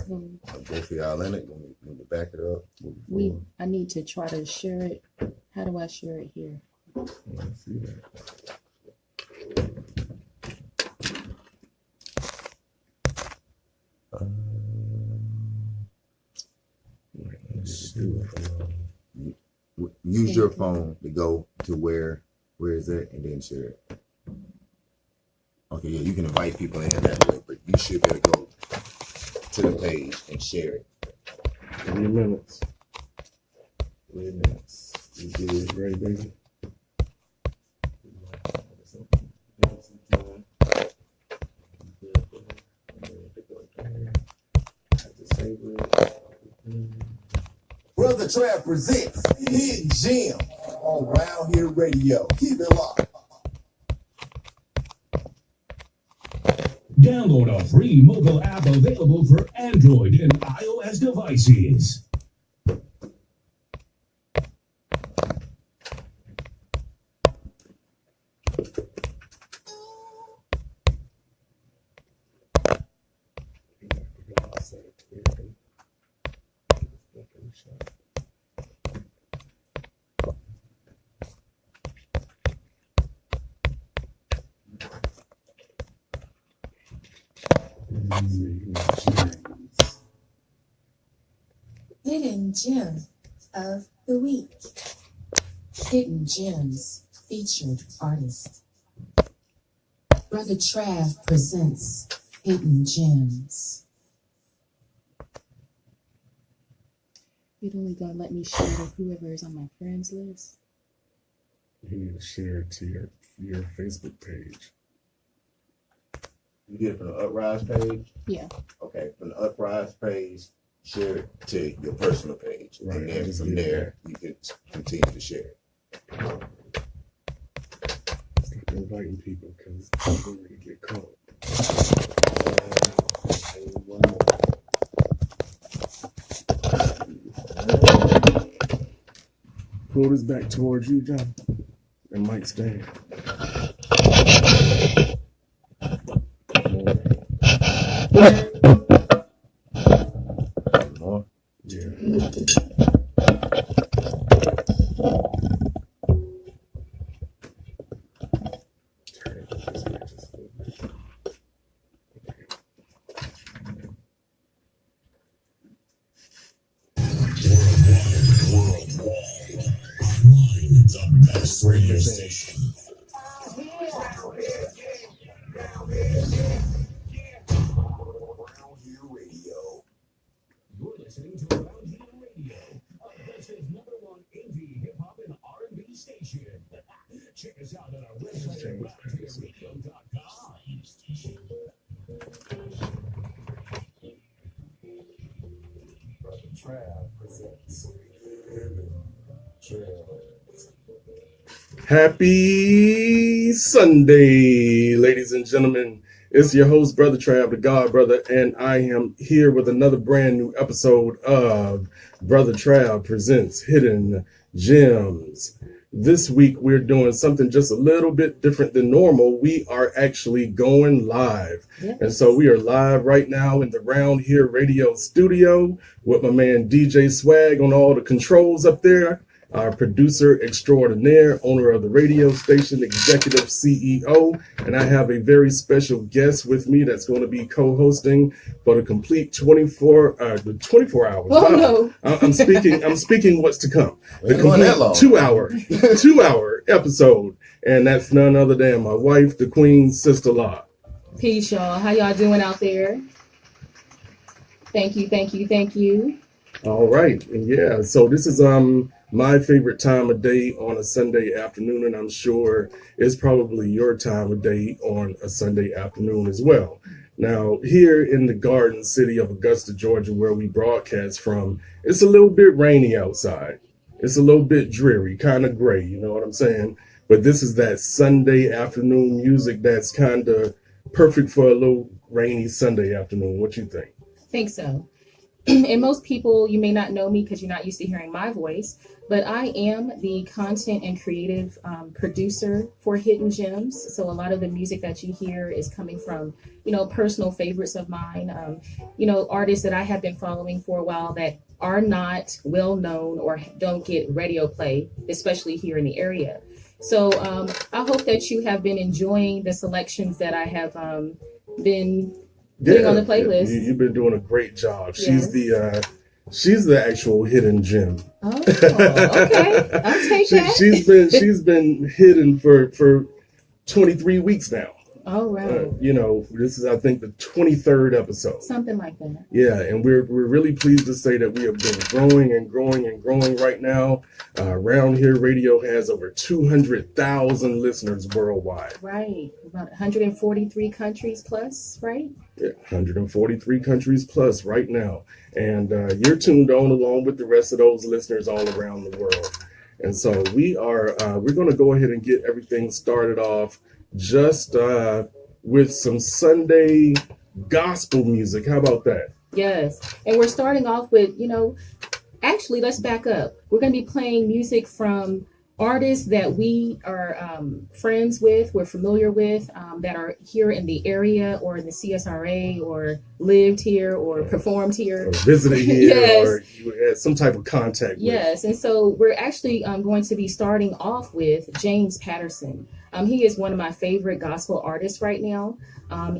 So both of y'all in it. When you back it up. I need to try to share it. How do I share it here? Let's see that. Use your phone to go to where is it, and then share it. Okay, yeah, you can invite people in that way, but you should be able to go to the page and share it. 3 minutes. 3 minutes. You get it ready, baby. Brother Trav presents Hidden Gem on Round Here Radio. Keep it locked. Download a free mobile app available for Android and iOS devices. Hidden Gem of the Week. Hidden Gems featured artist. Brother Trav presents Hidden Gems. You're only gonna let me share it with whoever is on my friends list? You need to share it to your Facebook page. You did it from the Uprise page? Yeah. Okay, from the Uprise page, share it to your personal page. Right, And then from there, you can continue to share it. Stop inviting people because I'm going to get caught. Pull this back towards you, John. And Mike stand. More? Yeah. The best radio station. You're listening to Around Here Radio, Augusta's #1 indie hip hop and R&B station. Check us out on our website at roundhereradio.com. Brother Trav presents Happy Sunday, ladies and gentlemen. It's your host, Brother Trav, the God Brother, and I am here with another brand new episode of Brother Trav Presents Hidden Gems. This week, we're doing something just a little bit different than normal. We are actually going live. Yes. And so we are live right now in the Round Here Radio studio with my man DJ Swag on all the controls up there. Our producer extraordinaire, owner of the radio station, executive CEO, and I have a very special guest with me that's going to be co-hosting for the complete 24 hours. Oh, Wow. no. I'm speaking what's to come. The Ain't going that long. complete 2 hour episode, and that's none other than my wife, the Queen, Sister Law. Peace, y'all. How y'all doing out there? Thank you. All right, and yeah, so this is my favorite time of day on a Sunday afternoon, and I'm sure it's probably your time of day on a Sunday afternoon as well. Now, here in the Garden City of Augusta, Georgia, where we broadcast from, it's a little bit rainy outside. It's a little bit dreary, kind of gray, you know what I'm saying? But this is that Sunday afternoon music that's kind of perfect for a little rainy Sunday afternoon. What you think? Think so. And most people, you may not know me because you're not used to hearing my voice, but I am the content and creative producer for Hidden Gems. So a lot of the music that you hear is coming from, personal favorites of mine, artists that I have been following for a while that are not well known or don't get radio play, especially here in the area. So I hope that you have been enjoying the selections that I have been putting on the playlist. You've been doing a great job. Yes. She's the actual hidden gem. Oh, okay. I'll take that. She's been hidden for 23 weeks now. Oh, right. This is, I think, the 23rd episode. Something like that. Yeah, and we're really pleased to say that we have been growing and growing and growing right now. Around here, radio has over 200,000 listeners worldwide. Right. About 143 countries plus, right? Yeah, 143 countries plus right now. And you're tuned on along with the rest of those listeners all around the world. And so we're going to go ahead and get everything started off just with some Sunday gospel music. How about that? Yes. And we're starting off with, actually, let's back up. We're going to be playing music from artists that we are friends with, we're familiar with, that are here in the area or in the CSRA or lived here or performed here. Or visited here. Yes. Or you had some type of contact Yes. And so we're actually going to be starting off with James Patterson. He is one of my favorite gospel artists right now.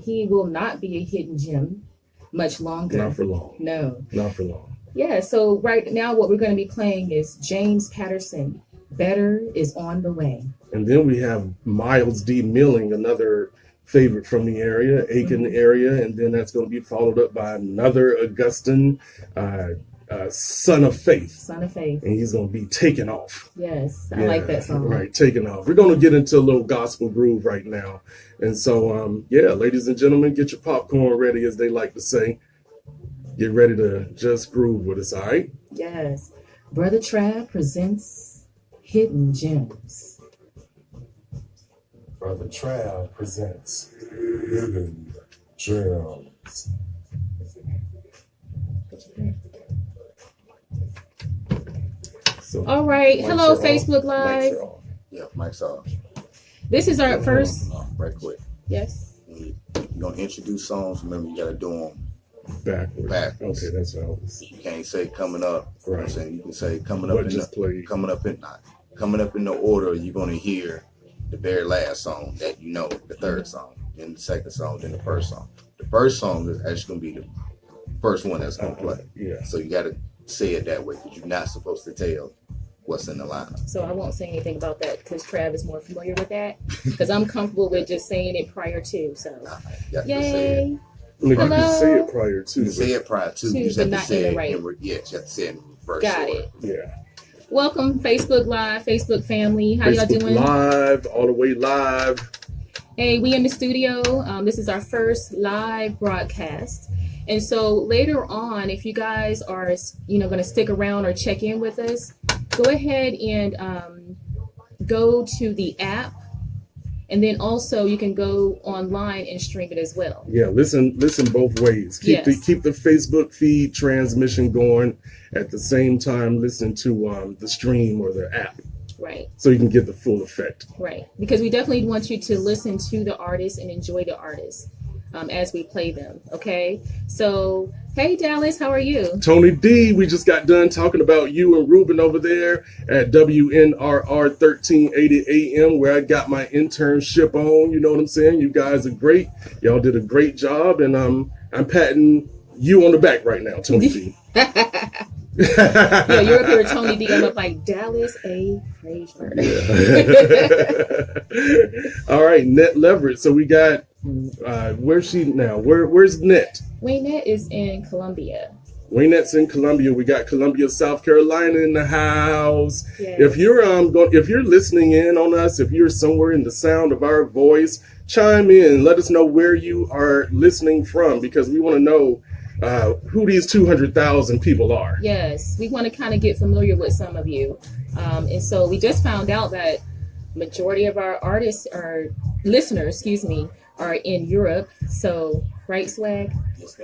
He will not be a hidden gem much longer. Not for long. No. Not for long. Yeah, so right now what we're going to be playing is James Patterson, Better is on the Way. And then we have Miles D. Milling, another favorite from the area, Aiken area, and then that's going to be followed up by another Augustine, Son of Faith. Son of Faith. And he's going to be taking off. Yes, I like that song. Right, taking off. We're going to get into a little gospel groove right now. And so, ladies and gentlemen, get your popcorn ready, as they like to say. Get ready to just groove with us, all right? Yes. Brother Trav presents Hidden Gems. Brother Trav presents Hidden Gems. So, All right. mics Hello, are Facebook on. Live. Mics are on. Yeah, mic's off. This is our first. Right quick. Yes. You're going to introduce songs. Remember, you got to do them Backwards. Okay, that's how. You can't say coming up. You know what I'm saying? You can say coming up But just play. coming up in the order. You're going to hear the very last song that you know, the third song, then the second song, then the first song. The first song is actually going to be the first one that's going to play. Yeah. So you got to say it that way because you're not supposed to tell what's in the lineup. So I won't say anything about that because Trav is more familiar with that. Because I'm comfortable with just saying it prior to. So, You have to say it. yay. Look, you Hello? can say it prior to. You can say it prior to. You just but have to not say in it the right. you have to say it in reverse. Got order. it. Yeah. Welcome, Facebook Live, Facebook family. How y'all Facebook doing? Live, all the way live. Hey, we in the studio. This is our first live broadcast. And so later on, if you guys are, going to stick around or check in with us, go ahead and go to the app. And then also you can go online and stream it as well. Yeah, listen both ways. Keep the Facebook feed transmission going at the same time. Listen to the stream or the app. Right. So you can get the full effect. Right. Because we definitely want you to listen to the artists and enjoy the artists as we play them. Okay. So, hey, Dallas, how are you? Tony D, we just got done talking about you and Ruben over there at WNRR 1380 AM, where I got my internship on. You know what I'm saying? You guys are great. Y'all did a great job, and I'm patting you on the back right now, Tony D. Yeah, you're up here, Tony D. I'm up like Dallas A. Frazier. Yeah. All right, Net Leverett. So we got where's she now? Where's Net? Waynette is in Columbia. Waynette's in Columbia. We got Columbia, South Carolina in the house. Yes. If you're listening in on us, if you're somewhere in the sound of our voice, chime in. Let us know where you are listening from, because we want to know who these 200,000 people are. Yes, we want to kind of get familiar with some of you. And so we just found out that majority of our artists or listeners, are in Europe. So, right, Swag?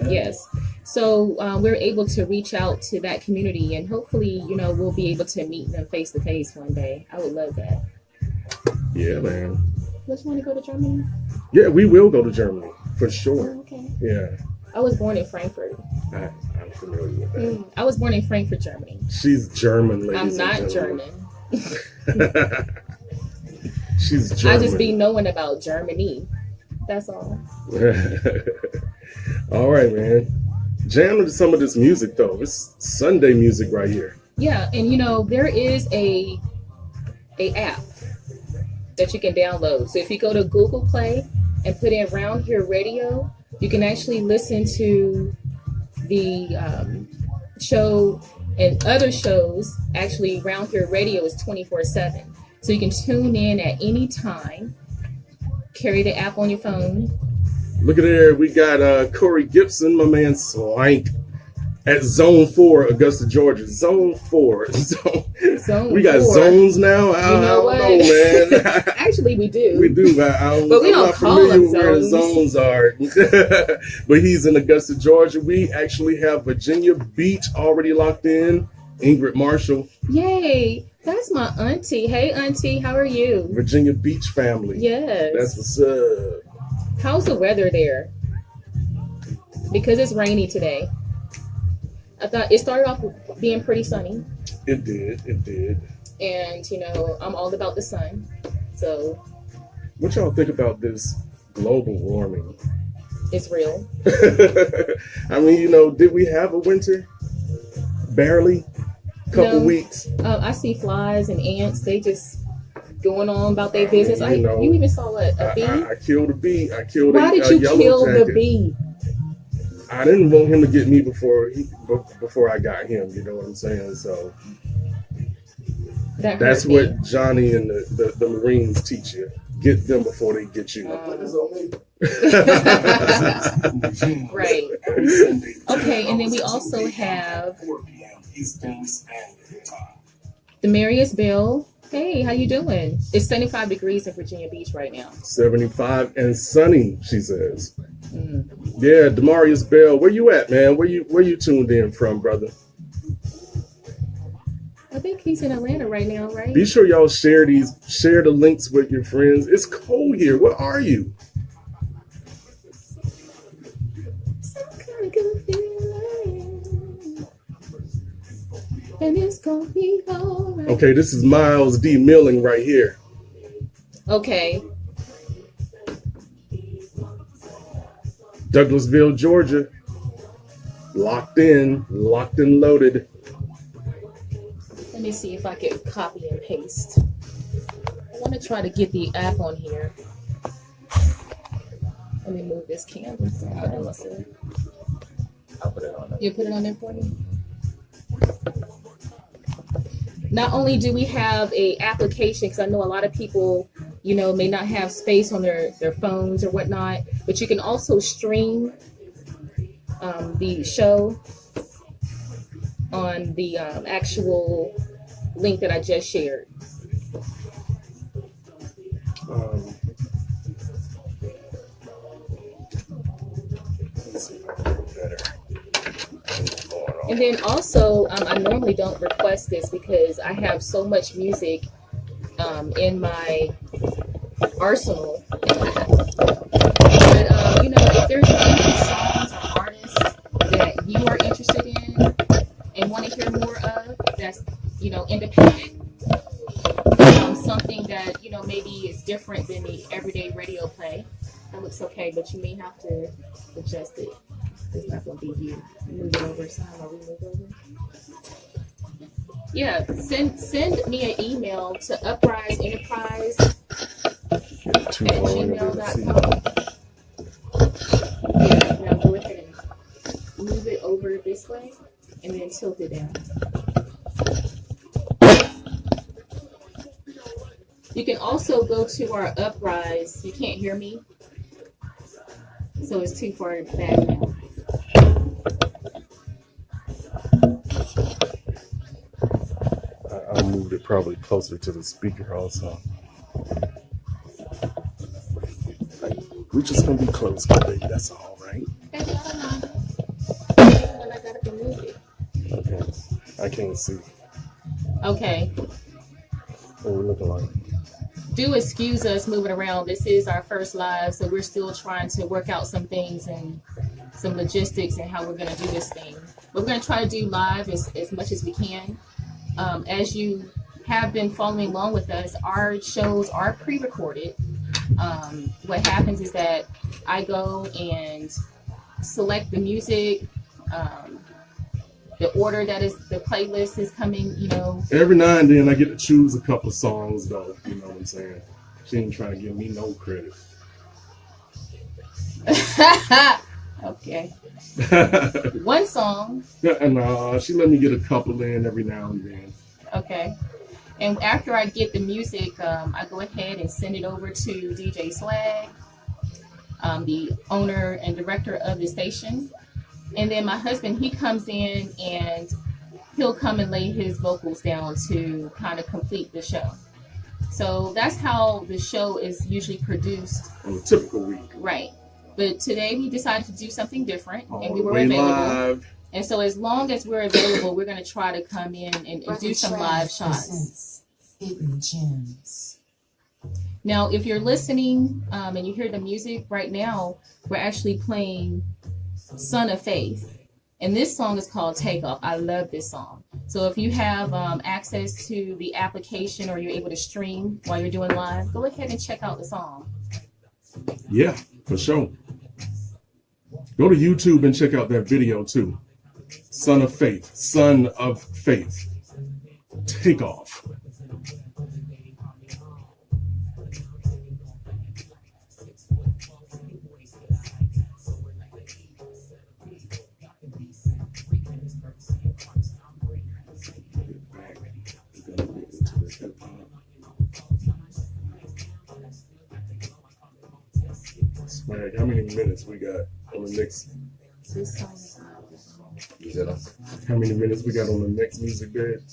Yes. So we're able to reach out to that community, and hopefully, we'll be able to meet them face to face one day. I would love that. Yeah, man. Let's want to go to Germany. Yeah, we will go to Germany for sure. Oh, okay. Yeah, I was born in Frankfurt. I'm familiar with that. I was born in Frankfurt, Germany. She's German, I'm ladies not and German. She's German. I just be knowing about Germany. That's all. All right, man. Jam into some of this music though. It's Sunday music right here. Yeah, and there is a app that you can download. So if you go to Google Play and put in Round Here Radio, you can actually listen to the show and other shows. Actually, Round Here Radio is 24/7. So you can tune in at any time. Carry the app on your phone. Look at there. We got Corey Gibson, my man Swank, at Zone 4, Augusta, Georgia. Zone 4. Zone we got 4. Zones now? I don't know, man. Actually, we do. We do, but we don't not call familiar them with where the zones. zones are. But he's in Augusta, Georgia. We actually have Virginia Beach already locked in. Ingrid Marshall. Yay. That's my auntie. Hey, auntie. How are you? Virginia Beach family. Yes. That's what's up. How's the weather there? Because it's rainy today. I thought it started off being pretty sunny. It did. And, I'm all about the sun. So. What y'all think about this global warming? It's real. I mean, did we have a winter? Barely. Couple weeks. I see flies and ants. They just going on about their business. You even saw a bee? I killed a bee. Why did you kill the bee? I didn't want him to get me before I got him. You know what I'm saying? So that's what Johnny and the Marines teach you. Get them before they get you. Right. Okay, and then we also have the Marius Bill. Hey, how you doing? It's 75 degrees in Virginia Beach right now. 75 and sunny, she says. Yeah, Demarius Bell, where you at, man? Where you tuned in from, brother? I think he's in Atlanta right now, right? Be sure y'all share the links with your friends. It's cold here. Where are you? And it's gonna be all right. Okay, this is Miles D. Milling right here. Okay. Douglasville, Georgia. Locked in, loaded. Let me see if I can copy and paste. I want to try to get the app on here. Let me move this candle. I'll put it on there. You put it on there for me? Not only do we have a application, because I know a lot of people, may not have space on their phones or whatnot, but you can also stream the show on the actual link that I just shared. Let's see if I can do better. And then also, I normally don't request this because I have so much music in my arsenal. But, if there's any songs or artists that you are interested in and want to hear more of, that's, independent, something that, maybe is different than the everyday radio play, that looks okay, but you may have to adjust it. It's not going to be you. Move it over. So how we move over? Yeah, send me an email to upriseenterprise@gmail.com. Yeah, now go ahead and move it over this way and then tilt it down. You can also go to our Uprise. You can't hear me, so it's too far back now. I moved it probably closer to the speaker also. We just gonna be close, my baby. That's all, right? the music. Okay. I can't see Okay. what we're looking like. Do excuse us moving around. This is our first live, so we're still trying to work out some things and some logistics and how we're going to do this thing. But we're going to try to do live as much as we can. As you have been following along with us, our shows are pre-recorded. What happens is that I go and select the music, the order that is the playlist is coming, Every now and then I get to choose a couple of songs, though. You know what I'm saying? She ain't trying to give me no credit. Okay. One song. And she let me get a couple in every now and then. Okay. And after I get the music, I go ahead and send it over to DJ Swag, the owner and director of the station. And then my husband, he comes in and he'll come and lay his vocals down to kind of complete the show. So that's how the show is usually produced. On a typical week. Right. But today we decided to do something different, and we were Way available. live. And so as long as we're available, we're going to try to come in and do some live shots. Hidden gems. Now, if you're listening and you hear the music right now, we're actually playing Son of Faith. And this song is called Takeoff. I love this song. So if you have access to the application or you're able to stream while you're doing live, go ahead and check out the song. Yeah, for sure. Go to YouTube and check out that video too. Son of Faith. Son of Faith. Takeoff. Swag, how many minutes we got on the next? How many minutes we got on the next music bed?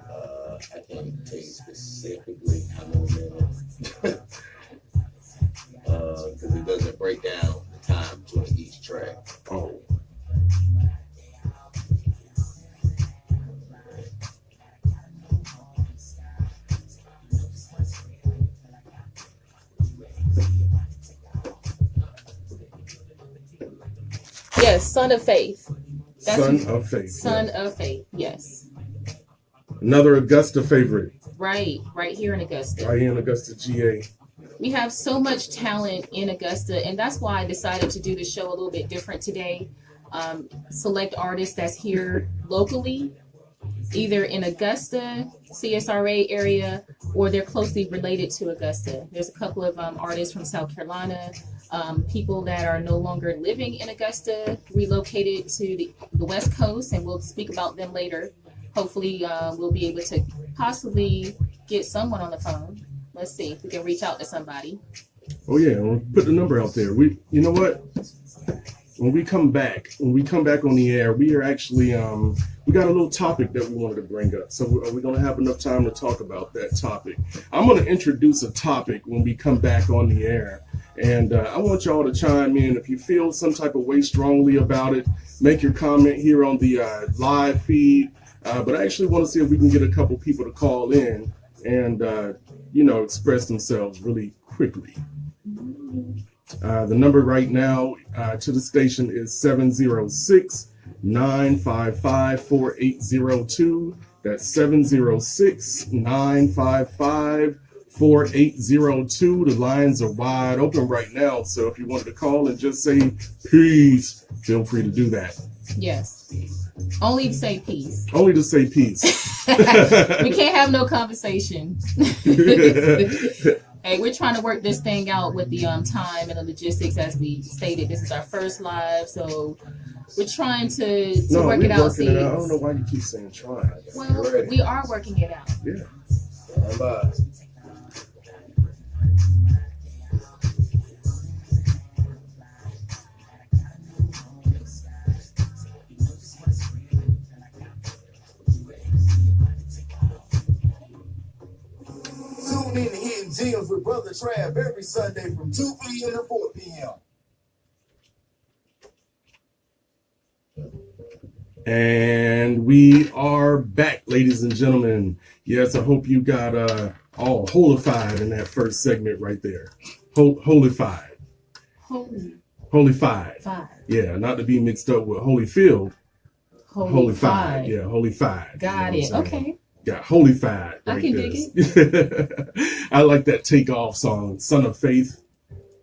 I can't tell you specifically how many minutes. Because it doesn't break down the time between each track. Oh. Yes, Son of Faith. Son of Faith. Son of Faith, yes. Another Augusta favorite. Right here in Augusta. Right here in Augusta, GA. We have so much talent in Augusta, and that's why I decided to do the show a little bit different today. Select artists that's here locally, either in Augusta, CSRA area, or they're closely related to Augusta. There's a couple of artists from South Carolina, people that are no longer living in Augusta, relocated to the West Coast, and we'll speak about them later. Hopefully, we'll be able to possibly get someone on the phone. Let's see if we can reach out to somebody. Oh yeah, we'll put the number out there. You know what? When we come back on the air, we are actually we got a little topic that we wanted to bring up. So we're going to have enough time to talk about that topic. I'm going to introduce a topic when we come back on the air. And I want y'all to chime in. If you feel some type of way strongly about it, make your comment here on the live feed. But I actually want to see if we can get a couple people to call in and, express themselves really quickly. The number right now to the station is 706-955-4802. That's 706-955-4802. The lines are wide open right now. So if you wanted to call and just say peace, feel free to do that. Yes. Only to say peace. Only to say peace. We can't have no conversation. Hey, we're trying to work this thing out with the time and the logistics, as we stated. This is our first live, so we're trying to work it out. I don't know why you keep saying trying. Well, we are working it out. Yeah. Bye. Tune in to Hidden Gems with Brother Trav every Sunday from 2 p.m. to 4 p.m. And we are back, ladies and gentlemen. Yes, I hope you got all holified in that first segment right there. Holified. Holified. Five. Yeah, not to be mixed up with Holyfield. Holified. Yeah, holified. Got it. Okay. Got holified. I can dig it. I like that Takeoff song, Son of Faith.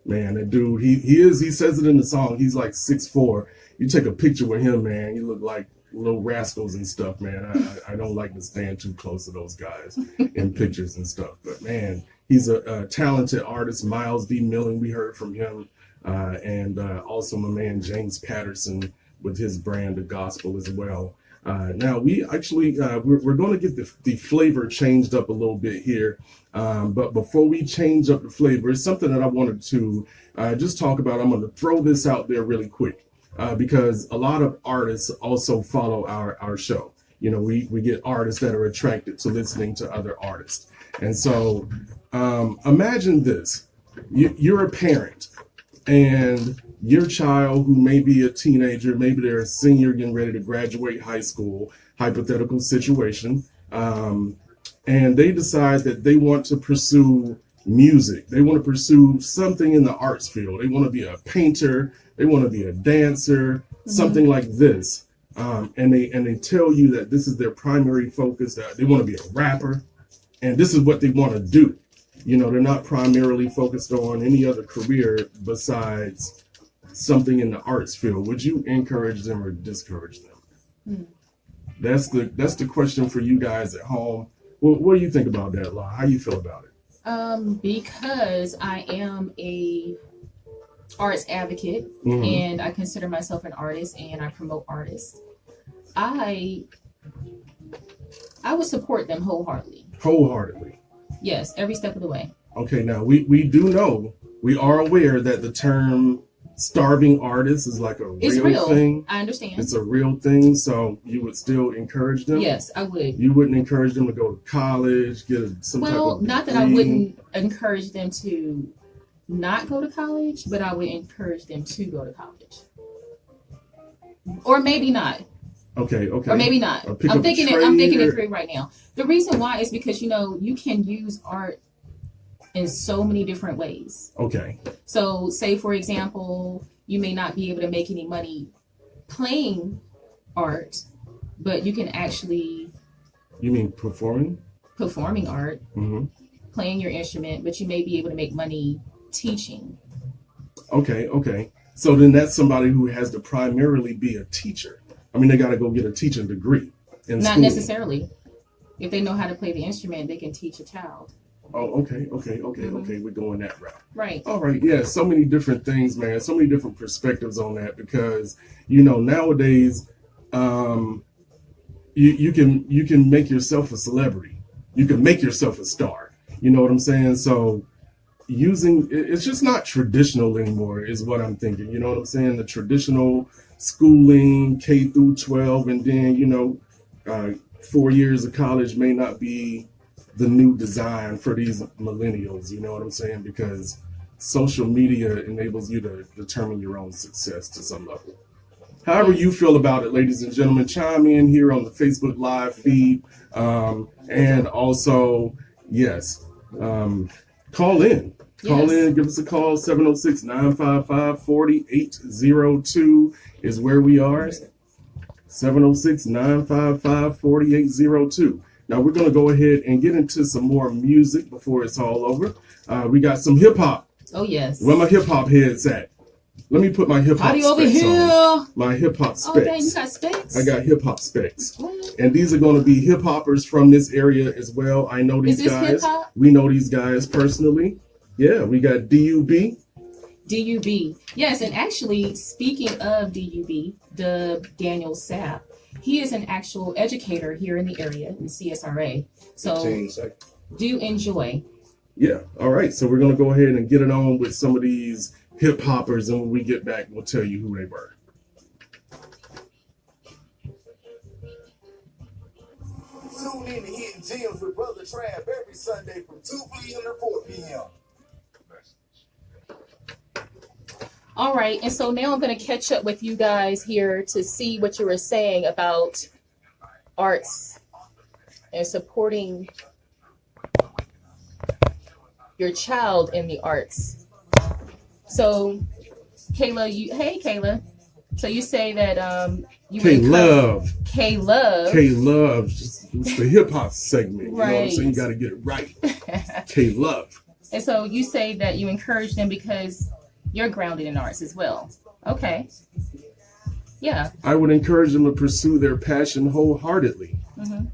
Man, that dude, he says it in the song. He's like 6'4". You take a picture with him, man, you look like little rascals and stuff, man. I don't like to stand too close to those guys in pictures and stuff. But man, he's a talented artist. Miles D. Millen, we heard from him. And also my man James Patterson with his brand of gospel as well. Now we actually we're going to get the flavor changed up a little bit here, but before we change up the flavor, it's something that I wanted to just talk about. I'm going to throw this out there really quick because a lot of artists also follow our show. You know, we get artists that are attracted to listening to other artists, and so imagine this: you're a parent. And your child, who may be a teenager, maybe they're a senior getting ready to graduate high school, hypothetical situation, and they decide that they want to pursue music. They want to pursue something in the arts field. They want to be a painter. They want to be a dancer, something like this. And they tell you that this is their primary focus. That they want to be a rapper, and this is what they want to do. You know, they're not primarily focused on any other career besides something in the arts field. Would you encourage them or discourage them? That's the question for you guys at home. What do you think about that, La? How you feel about it? Because I am a arts advocate and I consider myself an artist and I promote artists, I would support them wholeheartedly. Wholeheartedly. Yes, every step of the way. Okay, now we do know, we are aware that the term starving artist is like a real thing. I understand. It's a real thing, so you would still encourage them? Yes, I would. You wouldn't encourage them to go to college, get some type of Well, not that I degree? wouldn't encourage them to not go to college, but I would encourage them to go to college. Or maybe not. Okay. Or maybe not. I'm thinking it through right now. The reason why is because, you know, you can use art in so many different ways. Okay. So say, for example, you may not be able to make any money playing art, but you can actually... You mean performing? Performing art, playing your instrument, but you may be able to make money teaching. Okay. So then that's somebody who has to primarily be a teacher. I mean, they got to go get a teaching degree in Not school. Necessarily. If they know how to play the instrument, they can teach a child. Oh, okay. We're going that route. Right. All right. Yeah. So many different things, man. So many different perspectives on that because, you know, nowadays, you can make yourself a celebrity. You can make yourself a star. You know what I'm saying? So it's just not traditional anymore is what I'm thinking. You know what I'm saying? The traditional schooling, K through 12, and then, you know, 4 years of college may not be the new design for these millennials. You know what I'm saying? Because social media enables you to determine your own success to some level. However you feel about it, ladies and gentlemen, chime in here on the Facebook Live feed. And also, call in. Call in, give us a call, 706-955-4802 is where we are. 706-955-4802. Now we're going to go ahead and get into some more music before it's all over. We got some hip hop. Oh, yes. Where my hip hop heads at? Let me put my hip hop specs over here. on. My hip hop specs. Oh, dang, you got specs? I got hip hop specs. What? And these are going to be hip hoppers from this area as well. I know these guys. Hip-hop? We know these guys personally. Yeah, we got DUB. DUB. Yes, and actually, speaking of DUB, Daniel Sapp, he is an actual educator here in the area in CSRA. So do enjoy. Yeah. All right. So we're going to go ahead and get it on with some of these hip hoppers. And when we get back, we'll tell you who they were. Tune in to Hidden Gems with Brother Trav every Sunday from 2 p.m. to 4 p.m. All right, and so now I'm going to catch up with you guys here to see what you were saying about arts and supporting your child in the arts. So, hey Kayla. So you say that you K Love. K Love. K Love. It's the hip hop segment. You know what I'm saying? You got to get it right. K Love. And so you say that you encourage them because you're grounded in arts as well. Okay. Yeah. I would encourage them to pursue their passion wholeheartedly. Mm-hmm.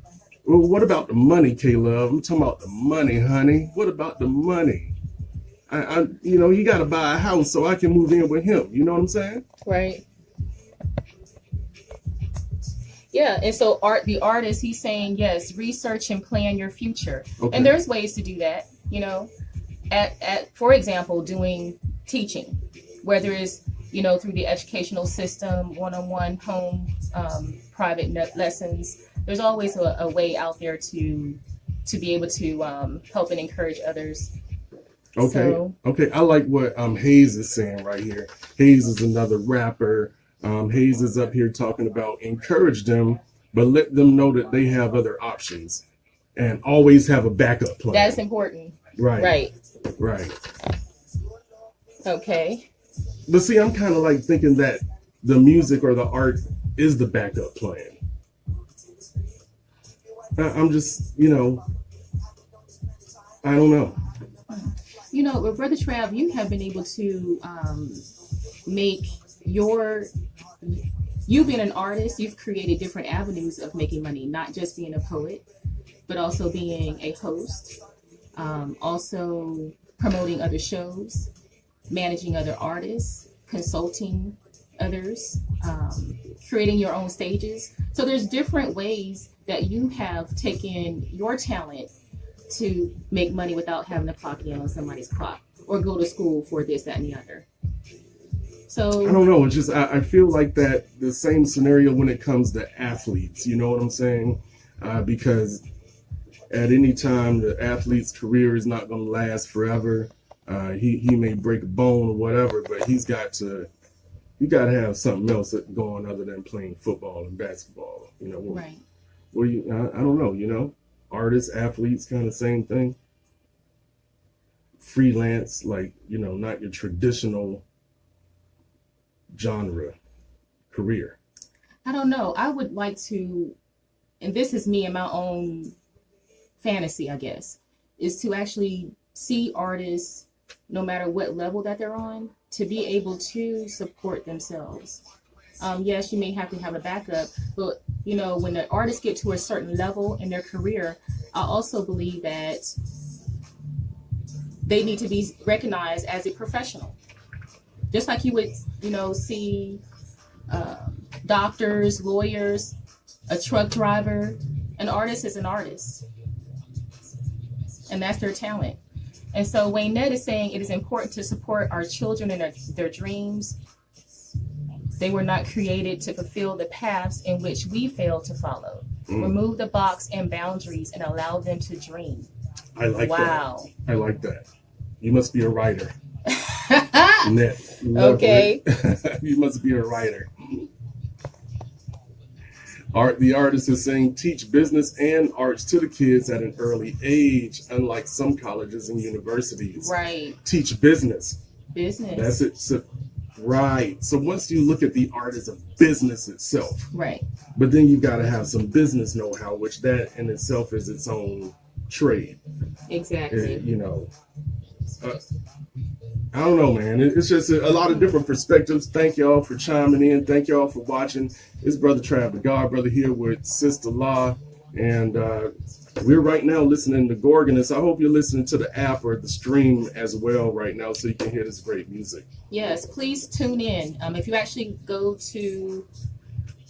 Well, what about the money, K Love? I'm talking about the money, honey. What about the money? You got to buy a house so I can move in with him. You know what I'm saying? Right. Yeah, and so the artist, he's saying, yes, research and plan your future. Okay. And there's ways to do that, for example, doing teaching, whether it's, through the educational system, one-on-one, home, private lessons. There's always a way out there to be able to help and encourage others. Okay. I like what Hayes is saying right here. Hayes is another rapper. Hayes is up here talking about encourage them, but let them know that they have other options and always have a backup plan. That's important. Right. Okay. But see, I'm kind of like thinking that the music or the art is the backup plan. I'm just, I don't know. With Brother Trav, you have been able to make you being an artist, you've created different avenues of making money, not just being a poet, but also being a host, also promoting other shows, managing other artists, consulting others, creating your own stages. So there's different ways that you have taken your talent to make money without having to clock in on somebody's clock or go to school for this, that, and the other. So I don't know. It's just I feel like that the same scenario when it comes to athletes. You know what I'm saying? Because at any time the athlete's career is not going to last forever. He may break a bone or whatever, but you got to have something else going other than playing football and basketball. Right. I don't know. Artists, athletes, kind of same thing. Freelance, like not your traditional genre career. I don't know. I would like to, and this is me and my own fantasy, I guess, is to actually see artists, no matter what level that they're on, to be able to support themselves. Yes, you may have to have a backup, but when the artists get to a certain level in their career, I also believe that they need to be recognized as a professional. Just like you would, see doctors, lawyers, a truck driver. An artist is an artist. And that's their talent. And so Wayne Ned is saying it is important to support our children in their dreams. They were not created to fulfill the paths in which we fail to follow. Remove the box and boundaries and allow them to dream. I like that. Wow. I like that. You must be a writer. Ned. Okay. You must be a writer. The artist is saying teach business and arts to the kids at an early age, unlike some colleges and universities. Right. Teach business. Business. That's it. So, right. So once you look at the art as a business itself. Right. But then you got to have some business know-how, which that in itself is its own trade. Exactly. I don't know, man. It's just a lot of different perspectives. Thank y'all for chiming in. Thank y'all for watching. It's Brother Trav, the God Brother, here with Sister Law. And we're right now listening to Gorgonus. I hope you're listening to the app or the stream as well right now so you can hear this great music. Yes, please tune in. If you actually go to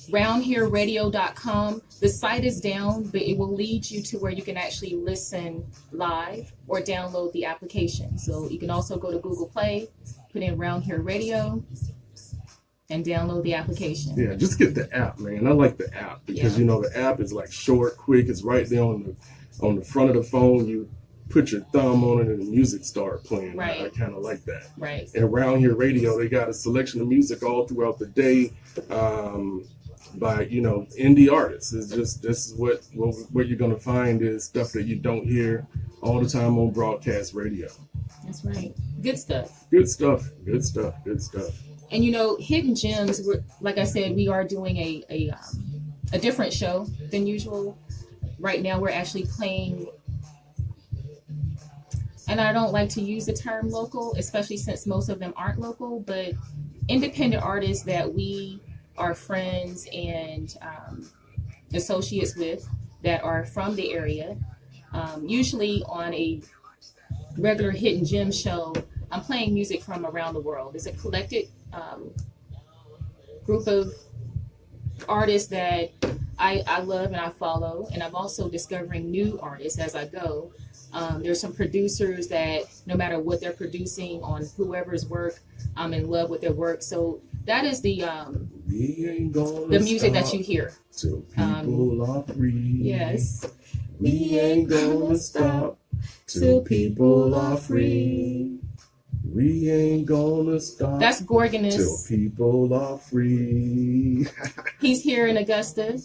roundhereradio.com, the site is down, but it will lead you to where you can actually listen live or download the application. So you can also go to Google Play, put in Round Here Radio, and download the application. Yeah, just get the app, man. I like the app because the app is like short, quick. It's right there on the front of the phone. You put your thumb on it and the music start playing. Right. I kind of like that. Right. And around here radio, they got a selection of music all throughout the day by, indie artists. It's just, this is what you're going to find is stuff that you don't hear all the time on broadcast radio. That's right. Good stuff. Good stuff. Good stuff. Good stuff. And Hidden Gems, like I said, we are doing a different show than usual. Right now we're actually playing, and I don't like to use the term local, especially since most of them aren't local, but independent artists that we are friends and associates with that are from the area. Usually on a regular Hidden Gem show, I'm playing music from around the world. It's a collected group of artists that I love and I follow, and I'm also discovering new artists as I go. There's some producers that no matter what they're producing on whoever's work, I'm in love with their work. So that is the music that you hear. Till people are free. Yes. We ain't gonna stop till people are free. We ain't gonna stop. That's Gorgonus. Till people are free. He's here in Augusta.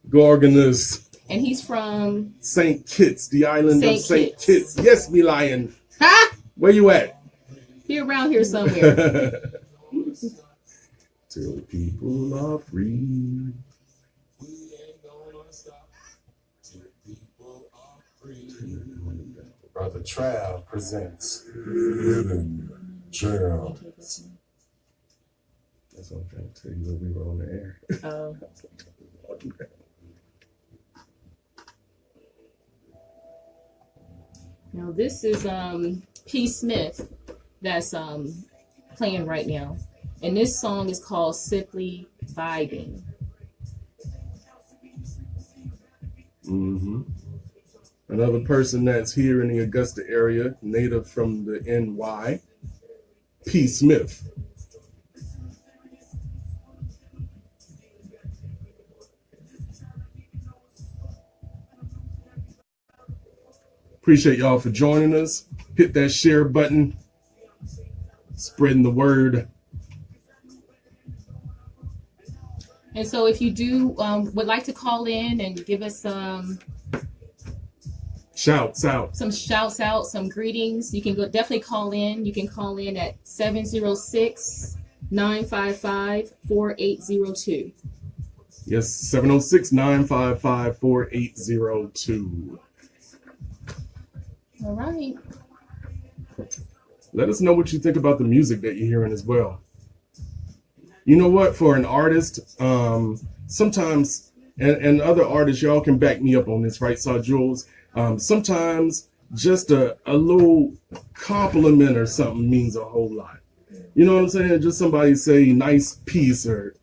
Gorgonus. And he's from St. Kitts, the island of St. Kitts. Kitts. Yes, me lion. Ha! Where you at? He around here somewhere. Till people are free. Brother Trav presents Hidden Gems. That's what I'm trying to tell you when we were on the air. Oh. Now this is P. Smith that's playing right now. And this song is called Simply Vibing. Mm-hmm. Another person that's here in the Augusta area, native from the NY, P. Smith. Appreciate y'all for joining us. Hit that share button. Spreading the word. And so if you do would like to call in and give us Shouts out. some shouts out, some greetings, you can definitely call in. You can call in at 706-955-4802. Yes, 706-955-4802. All right. Let us know what you think about the music that you're hearing as well. You know what? For an artist, sometimes, and other artists, y'all can back me up on this, right, Saw Jules? Sometimes just a little compliment or something means a whole lot. You know what I'm saying? Just somebody say nice piece or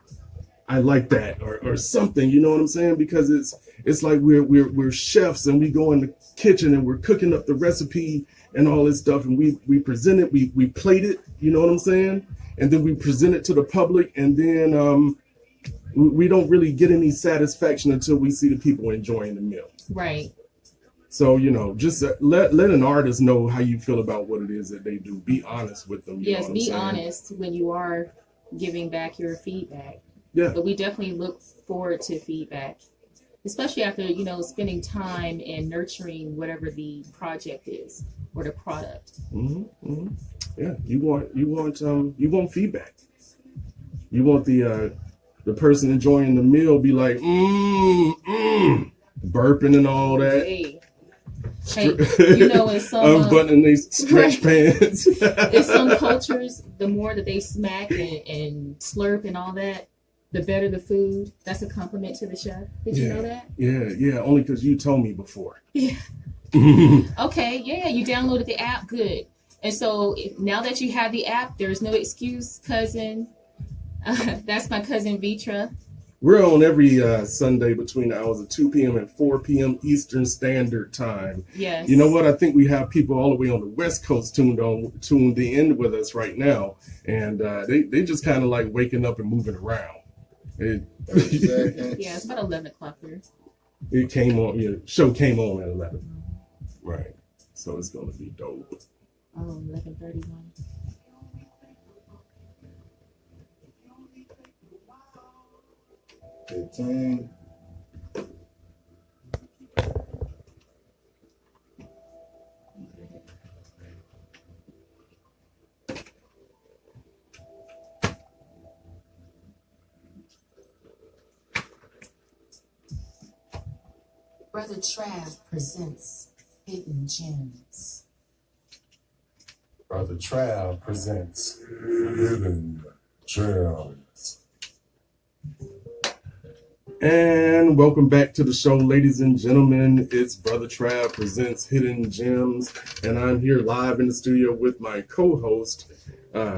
I like that or something. You know what I'm saying? Because it's like we're chefs and we go in the kitchen and we're cooking up the recipe and all this stuff and we present it, we plate it. You know what I'm saying? And then we present it to the public, and then we don't really get any satisfaction until we see the people enjoying the meal. Right. So, just let an artist know how you feel about what it is that they do. Be honest with them. Yes, be honest when you are giving back your feedback. Yeah. But we definitely look forward to feedback, especially after, spending time and nurturing whatever the project is or the product. Mm-hmm, mm-hmm. Yeah, you want feedback. You want the person enjoying the meal be like, burping and all that. Hey, in some unbuttoning these stretch pants. In some cultures, the more that they smack and slurp and all that, the better the food. That's a compliment to the chef. Did you know that? Yeah. Only because you told me before. Yeah. Okay. Yeah. You downloaded the app. Good. And so now that you have the app, there's no excuse, cousin. That's my cousin Vitra. We're on every Sunday between the hours of 2 p.m. and 4 p.m. Eastern Standard Time. Yes. You know what? I think we have people all the way on the West Coast tuned in with us right now. And they just kind of like waking up and moving around. Yeah, it's about 11 o'clock here. It came on, show came on at 11. Right. So it's gonna be dope. Oh, 11:31. $15. Brother Trav presents Hidden Gems. Brother Trav presents Hidden Gems. And welcome back to the show, ladies and gentlemen. It's Brother Trav presents Hidden Gems, and I'm here live in the studio with my co-host,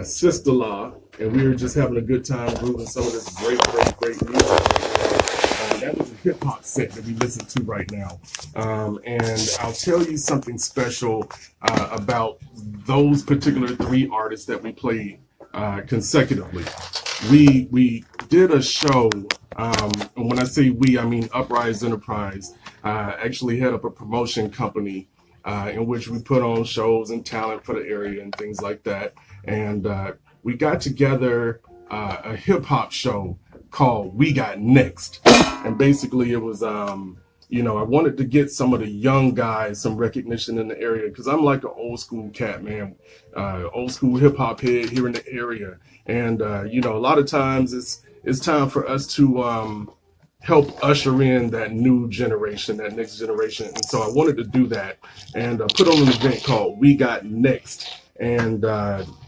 Sister Law, and we were just having a good time grooving some of this great music. That was a hip hop set that we listen to right now, and I'll tell you something special about those particular three artists that we played consecutively. We did a show. And when I say we, I mean Uprise Enterprise. Actually head up a promotion company in which we put on shows and talent for the area and things like that. And we got together a hip hop show called We Got Next. And basically it was, I wanted to get some of the young guys some recognition in the area because I'm like an old school cat, man, old school hip hop head here in the area. And, a lot of times it's time for us to help usher in that new generation, that next generation. And so I wanted to do that and put on an event called We Got Next. And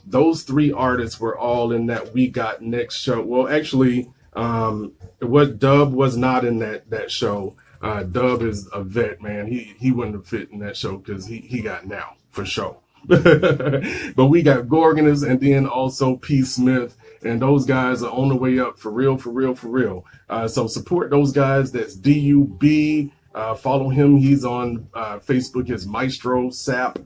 those three artists were all in that We Got Next show. Well, actually, Dub was not in that show. Dub is a vet, man. He wouldn't have fit in that show because he got now for sure. But we got Gorgonus and then also P. Smith, and those guys are on the way up for real. So support those guys. That's DUB. Follow him. He's on Facebook as Maestro Sap.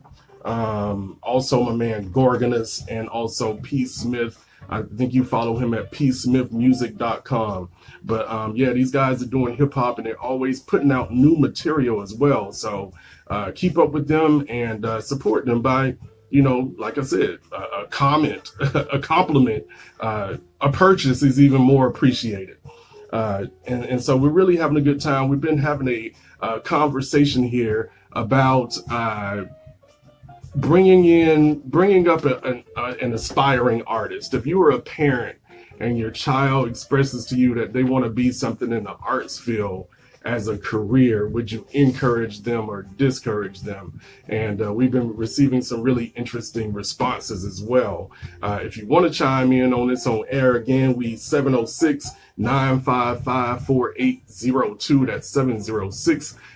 Also my man Gorgonus and also P. Smith. I think you follow him at psmithmusic.com. But these guys are doing hip hop and they're always putting out new material as well. So keep up with them and support them by, like I said, a comment, a compliment, a purchase is even more appreciated. And so we're really having a good time. We've been having a conversation here about bringing up an aspiring artist. If you were a parent and your child expresses to you that they want to be something in the arts field as a career, would you encourage them or discourage them? And we've been receiving some really interesting responses as well. If you want to chime in on this on air, again, we 706-955-4802. That's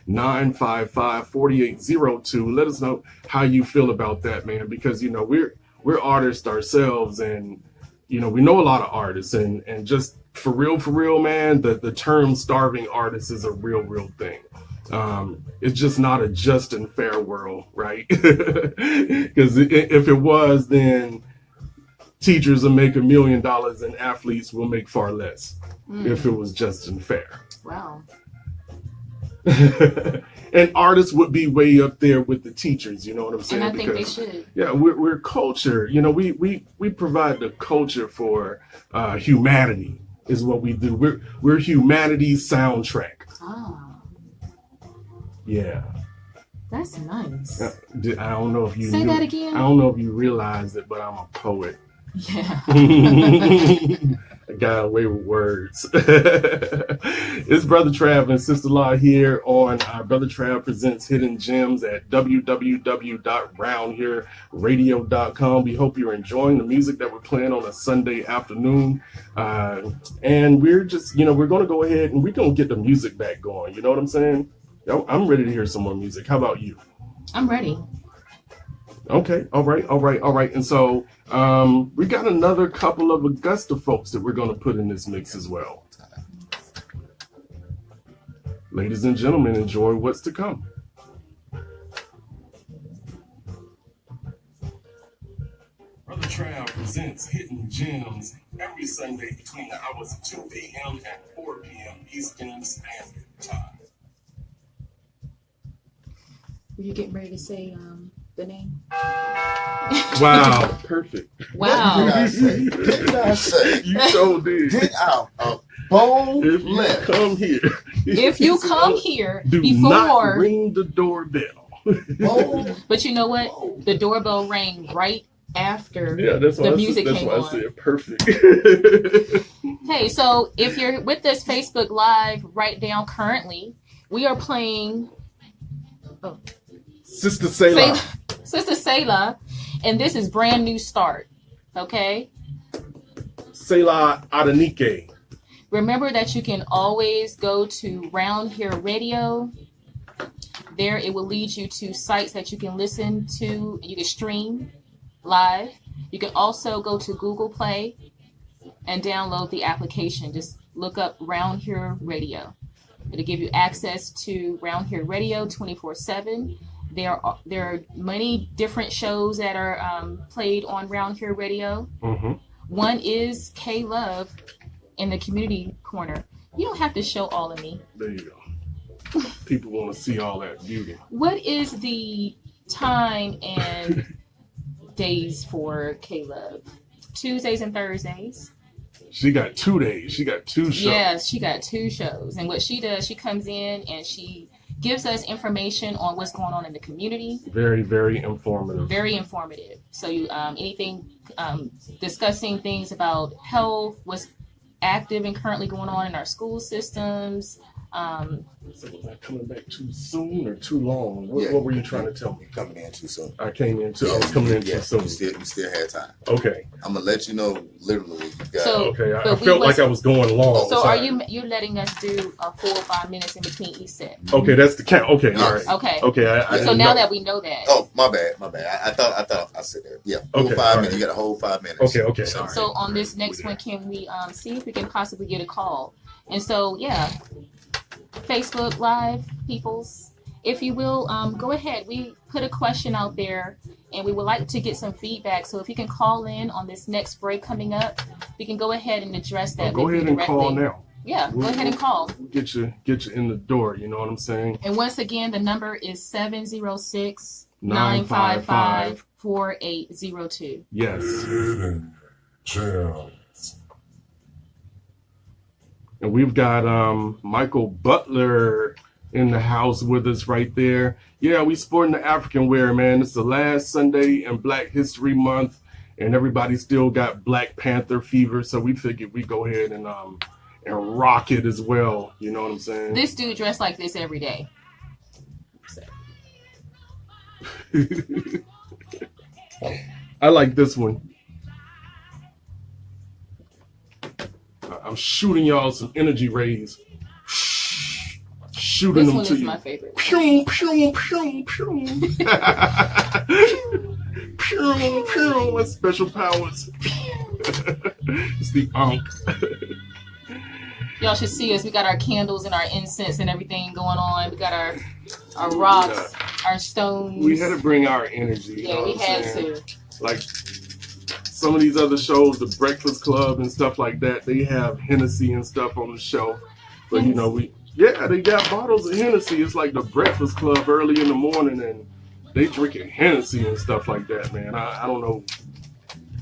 706-955-4802. Let us know how you feel about that, man, because we're artists ourselves, and we know a lot of artists, and just for real, man, the term starving artist is a real thing. It's just not a just and fair world, right? Because if it was, then teachers will make $1 million and athletes will make far less if it was just and fair. Wow. And artists would be way up there with the teachers, you know what I'm saying? And I think they should. Yeah, we're culture. We provide the culture for humanity is what we do. We're humanity's soundtrack. Ah, Yeah. that's nice. I don't know if you Say knew, that again? I don't know if you realized it, but I'm a poet. Yeah. I got away with words. It's Brother Trav and Sister Law here on Brother Trav Presents Hidden Gems at www.roundhereradio.com. We hope you're enjoying the music that we're playing on a Sunday afternoon. And we're just, we're going to go ahead and we're going to get the music back going. You know what I'm saying? I'm ready to hear some more music. How about you? I'm ready. Okay. All right. And so we got another couple of Augusta folks that we're going to put in this mix as well. Ladies and gentlemen, enjoy what's to come. Brother Trav presents Hidden Gems every Sunday between the hours of 2 a.m. and 4 p.m. Eastern Standard Time. Were you getting ready to say the name? Wow, perfect. Wow. Did I say? You so did. Get out of bone If you left. come here, If you come here do before, not ring the doorbell. Bone. but you know what? The doorbell rang right after Yeah, that's why the music that's came why I on. said perfect. Hey, so if you're with this Facebook Live right now currently, we are playing Sister Selah. Sister Selah, and this is Brand New Start. Okay? Selah Adenike. Remember that you can always go to Round Here Radio. There it will lead you to sites that you can listen to. You can stream live. You can also go to Google Play and download the application. Just look up Round Here Radio. It'll give you access to Round Here Radio 24/7. There are many different shows that are played on Round Here Radio. Mm-hmm. One is K-Love in the community corner. You don't have to show all of me. There you go. People want to see all that beauty. What is the time and days for K-Love? Tuesdays and Thursdays. She got 2 days. She got 2 shows. Yes, she got 2 shows. And what she does, she comes in and she gives us information on what's going on in the community. Very, very informative. Very informative. So you anything discussing things about health, what's active and currently going on in our school systems. So was I coming back too soon or too long? Yeah. What were you trying to tell me? Coming in too soon. I was coming in too soon. You still had time. Okay. I'm gonna let you know literally. So- Okay. I But we felt was- like I was going long. So are you letting us do a 4 or 5 minutes in between each set? Okay, that's the count. Okay, all right. Okay. Okay, I So didn't now know. that we know that. Oh, my bad. I thought I said that. Yeah, whole Okay, 5 all minutes. right. You got a whole 5 minutes. Okay. Sorry. So on this next one, can we see if we can possibly get a call? And so, yeah, Facebook Live peoples, if you will, go ahead. We put a question out there, and we would like to get some feedback. So if you can call in on this next break coming up, we can go ahead and address that. Go with ahead you and call directly. now. Yeah, go ahead and call. Get you in the door. You know what I'm saying? And once again, the number is 706-955-4802. Yes. Hidden gems. And we've got Michael Butler in the house with us right there. Yeah, we sporting the African wear, man. It's the last Sunday in Black History Month, and everybody still got Black Panther fever, so we figured we go ahead and rock it as well. You know what I'm saying? This dude dressed like this every day. I like this one. I'm shooting y'all some energy rays. Shooting This them one to is you. my favorite. Pew, pew, pew, pew. Pew, pew. What special powers? It's the unk. Y'all should see us. We got our candles and our incense and everything going on. We got our rocks, our stones. We had to bring our energy. You Yeah, know we what I'm had saying? to. Like some of these other shows, the Breakfast Club and stuff like that, they have Hennessy and stuff on the shelf. But you know, they got bottles of Hennessy. It's like the Breakfast Club early in the morning, and they drinking Hennessy and stuff like that, man. I don't know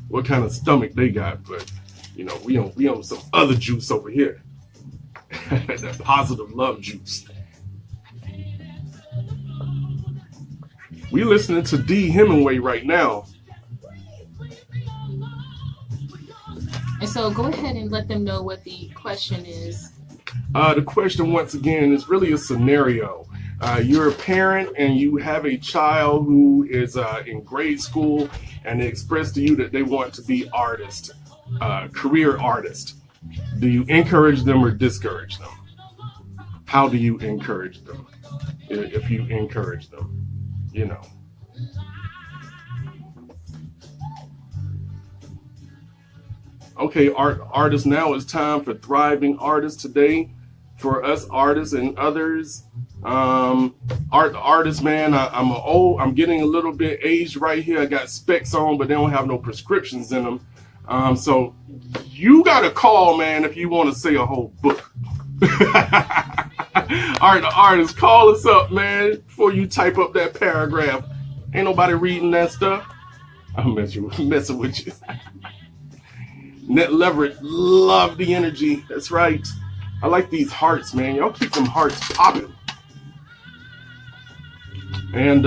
what kind of stomach they got, but you know, we on some other juice over here. That positive love juice. We listening to D. Hemingway right now. And so go ahead and let them know what the question is. The question, once again, is really a scenario. You're a parent and you have a child who is in grade school, and they express to you that they want to be artists, career artists. Do you encourage them or discourage them? How do you encourage them? If you encourage them, you know. Okay, artists, now it's time for Thriving Artists today. For us artists and others, artists, man, I'm getting a little bit aged right here. I got specs on, but they don't have no prescriptions in them. So you got to call, man, if you want to say a whole book. All right, the artist, call us up, man, before you type up that paragraph. Ain't nobody reading that stuff. I'm messing with you. Net Leverett, love the energy. That's right. I like these hearts, man. Y'all keep them hearts popping. And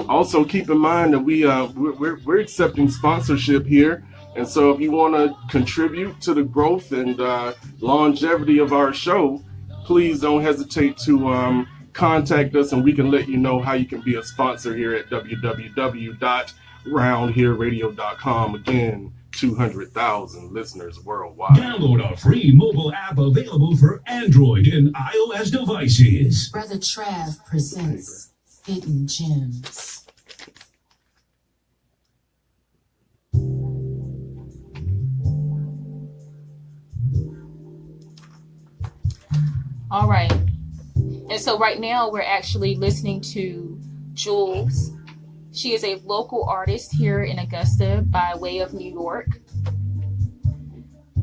also keep in mind that we're accepting sponsorship here. And so if you want to contribute to the growth and longevity of our show, please don't hesitate to contact us, and we can let you know how you can be a sponsor here at www.roundhereradio.com. Again, 200,000 listeners worldwide. Download a free mobile app available for Android and iOS devices. Brother Trav presents Hidden Gems. All right. And so right now we're actually listening to Jules. She is a local artist here in Augusta by way of New York.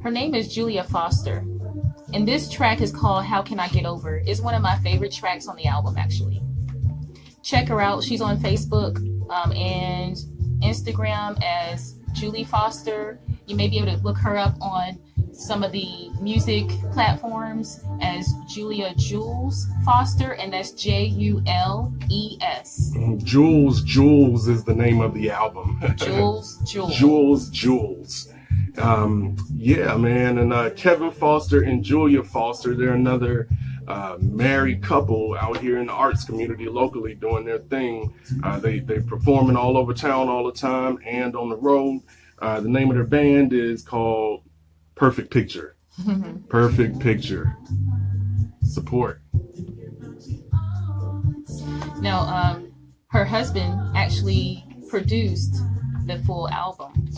Her name is Julia Foster. And this track is called How Can I Get Over? It's one of my favorite tracks on the album, actually. Check her out. She's on Facebook and Instagram as Julie Foster. You may be able to look her up on some of the music platforms as Julia Jules Foster, and that's Jules. Jules is the name of the album. Jules. Yeah, man. And Kevin Foster and Julia Foster, they're another married couple out here in the arts community locally doing their thing. They performing all over town all the time and on the road. The name of their band is called Perfect Picture. Perfect Picture. Support. Now, her husband actually produced the full album.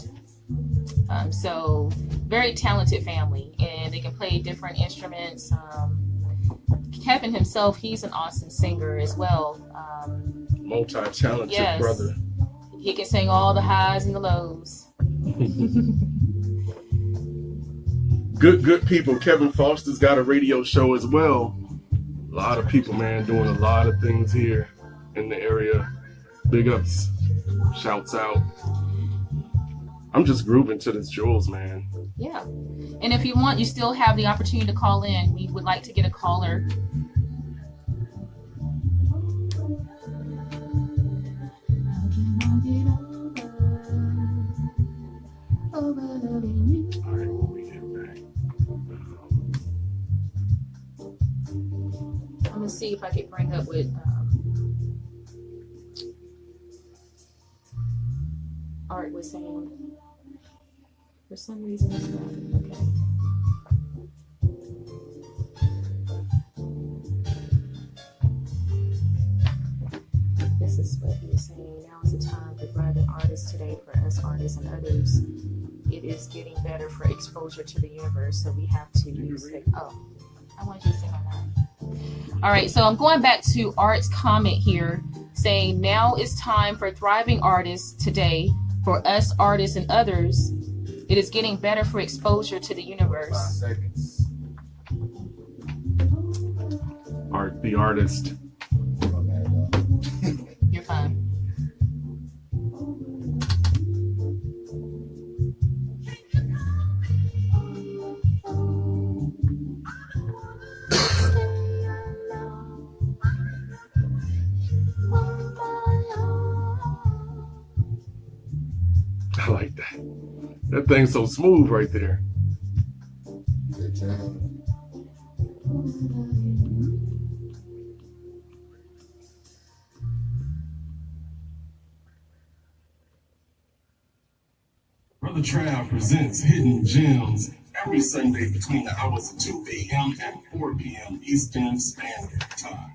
So very talented family, and they can play different instruments. Kevin himself, he's an awesome singer as well. Multi-talented brother. He can sing all the highs and the lows. Good people. Kevin Foster's got a radio show as well. A lot of people, man, doing a lot of things here in the area. Big ups. Shouts out. I'm just grooving to this Jules, man. Yeah. And if you want, you still have the opportunity to call in. We would like to get a caller. All right, when we get back. I'm going to see if I can bring up with Art was saying. For some reason, it's not. Okay. This is what he was saying. Now is the time for thriving artists today, for us artists and others. It is getting better for exposure to the universe, so we have to use it. Oh, I want you to say on that. All right, so I'm going back to Art's comment here, saying now is time for thriving artists today, for us artists and others. It is getting better for exposure to the universe. 5 seconds. Art, the artist. You're fine. I like that. That thing's so smooth right there. Brother Trav presents Hidden Gems every Sunday between the hours of 2 a.m. and 4 p.m. Eastern Standard Time.